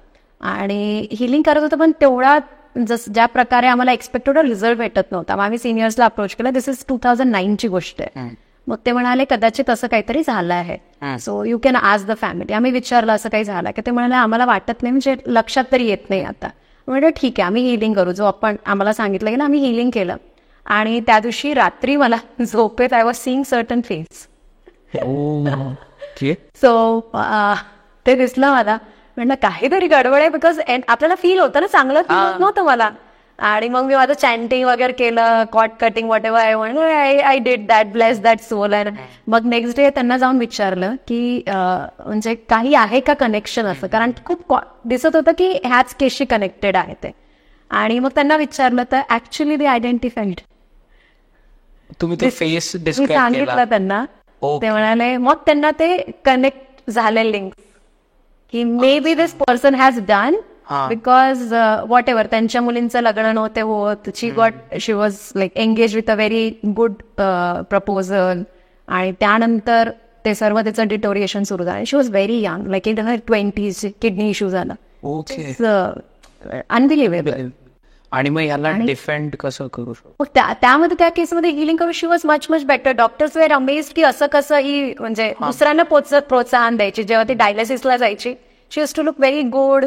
आणि हिलिंग करत होतं, पण तेवढा ज्या प्रकारे आम्हाला एक्सपेक्ट होता रिझल्ट भेटत नव्हता. मग आम्ही सिनियर्सला अप्रोच केला. दिस इज 2009 ची गोष्ट आहे. मग ते म्हणाले कदाचित असं काहीतरी झालं आहे, so you can ask the family. आम्ही विचारलं असं काही झालं की, ते म्हणाले आम्हाला वाटत नाही, म्हणजे लक्षात तरी येत नाही आता. म्हणजे ठीक आहे, आम्ही हिलिंग करू, जो आपण आम्हाला सांगितलं की ना, आम्ही हिलिंग केलं. आणि त्या दिवशी रात्री मला झोपेत I was seeing certain face. So ते दिसलं मला, म्हटलं काहीतरी गडबड आहे, बिकॉज आपल्याला फील होतं ना, चांगलं फील होत नव्हतं मला. आणि मग मी माझं चॅन्टिंग वगैरे केलं, cord cutting whatever I want, I did that, bless that soul. मग नेक्स्ट डे त्यांना जाऊन विचारलं की म्हणजे काही आहे का कनेक्शन असं, कारण खूप दिसत होतं की ह्याच केसशी कनेक्टेड आहे ते. आणि मग त्यांना विचारलं तर ऍक्च्युली दे आयडेंटिफाईड. तुम्ही ते फेस डिस्क्राइब सांगितलं त्यांना, ते म्हणाले, मग त्यांना ते कनेक्ट झाले लिंक की maybe this person has done, because whatever त्यांच्या मुलींचं लग्न नव्हते होत, she was like engage with a very good proposal, आणि त्यानंतर ते सर्व त्याचं डिटोरिएशन सुरू झालं. She was very young, like in her 20s, kidney issue झाला. अनबिलिव्हेबल. आणि मग याला डिफेंड कसं करू शकतो? त्यामध्ये त्या केसमध्ये हिलिंग करू, she was much better. Doctors were amazed की असं कसं ही म्हणजे दुसऱ्यांना प्रोत्साहन द्यायची. जेव्हा ती डायलिसिसला जायची, she has to look very good.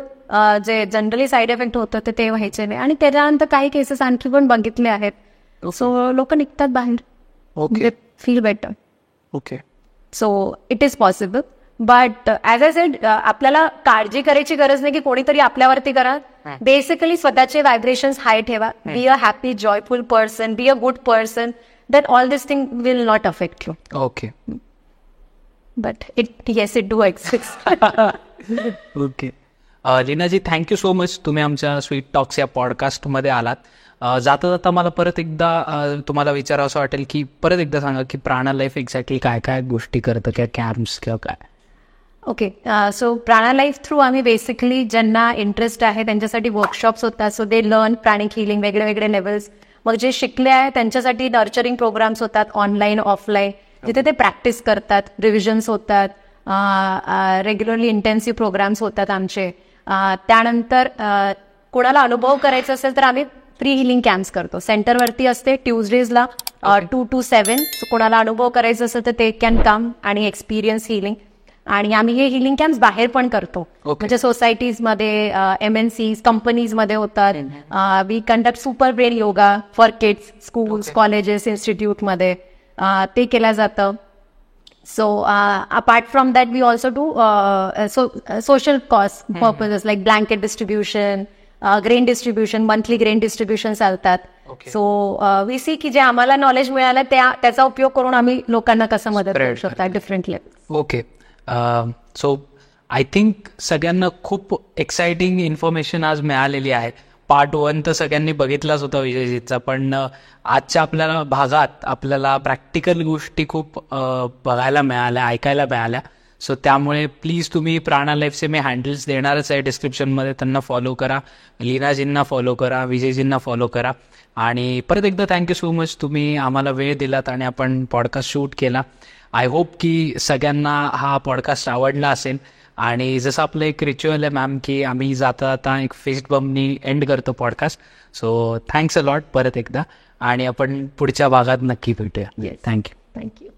जे जनरली साईड इफेक्ट होतं ते व्हायचे नाही. आणि त्याच्यानंतर काही केसेस आणखी पण बघितले आहेत. सो लोक निघतात बाहेर, feel better. Okay. So it is possible. But as I said, आपल्याला काळजी करायची गरज नाही की कोणीतरी आपल्यावरती करा. बेसिकली स्वतःचे व्हायब्रेशन्स हाय ठेवा. Be a happy, joyful person, be a good person, that all this thing will not affect you. Okay. But yes, it do exist. Okay. Leenaji, thank you so much, तुम्ही आमच्या स्वीट टॉक्स या पॉडकास्टमध्ये आलात. जाता जाता मला परत एकदा तुम्हाला विचारावं असं वाटेल की परत एकदा सांगा की प्राणा लाईफ एक्झॅक्टली काय काय गोष्टी करतं, किंवा कॅम्प्स किंवा काय? ओके. सो प्राणा लाईफ थ्रू आम्ही बेसिकली ज्यांना इंटरेस्ट आहे त्यांच्यासाठी वर्कशॉप्स होतात. So they learn pranic healing, वेगळे वेगळे लेवल्स. मग जे शिकले आहे त्यांच्यासाठी नर्चरिंग प्रोग्राम्स होतात, ऑनलाईन ऑफलाईन, जिथे ते प्रॅक्टिस करतात, रिव्हिजन्स होतात, रेग्युलरली इंटेन्सिव्ह प्रोग्राम्स होतात आमचे. त्यानंतर कोणाला अनुभव करायचा असेल तर आम्ही फ्री हिलिंग कॅम्प्स करतो. सेंटरवरती असते ट्यूजडेजला 2 to 7. सो कोणाला अनुभव करायचा असेल तर ते कॅन कम आणि एक्सपिरियन्स हिलिंग. आणि आम्ही हे हिलिंग कॅम्प्स बाहेर पण करतो, म्हणजे सोसायटीजमध्ये, MNCs, कंपनीजमध्ये होतात. We conduct super brain yoga for kids, schools, colleges, इन्स्टिट्यूटमध्ये ते केलं जातं. So apart from that, we also do social cause purposes like blanket distribution, grain distribution, monthly grain distribution चालतात. So we see की जे आम्हाला नॉलेज मिळालं त्याचा उपयोग करून आम्ही लोकांना कसं मदत करू शकतो different level. Okay. So I think सगळ्यांना खूप एक्साइटिंग इन्फॉर्मेशन आज मिळालेली आहे. पार्ट 1 तर सगळ्यांनी बघितलाच होता विजयजीचा, पण आजच्या आपल्याला भागात आपल्याला प्रॅक्टिकल गोष्टी खूप बघायला मिळाल्या, ऐकायला मिळाल्या. सो त्यामुळे प्लीज तुम्ही प्राणा लाईफचे मी हँडल्स देणारच आहे डिस्क्रिप्शनमध्ये, त्यांना फॉलो करा, लीनाजींना फॉलो करा, विजयजींना फॉलो करा. आणि परत एकदा थँक्यू सो मच, तुम्ही आम्हाला वेळ दिलात आणि आपण पॉडकास्ट शूट केला. आय होप की सगळ्यांना हा पॉडकास्ट आवडला असेल. आणि जसं आपलं एक रिच्युअल आहे मॅम की आम्ही जाता जाता एक फेस्ट बम्पनी एंड करतो podcast. So thanks a lot परत एकदा, आणि आपण पुढच्या भागात नक्की भेटूया. थँक्यू.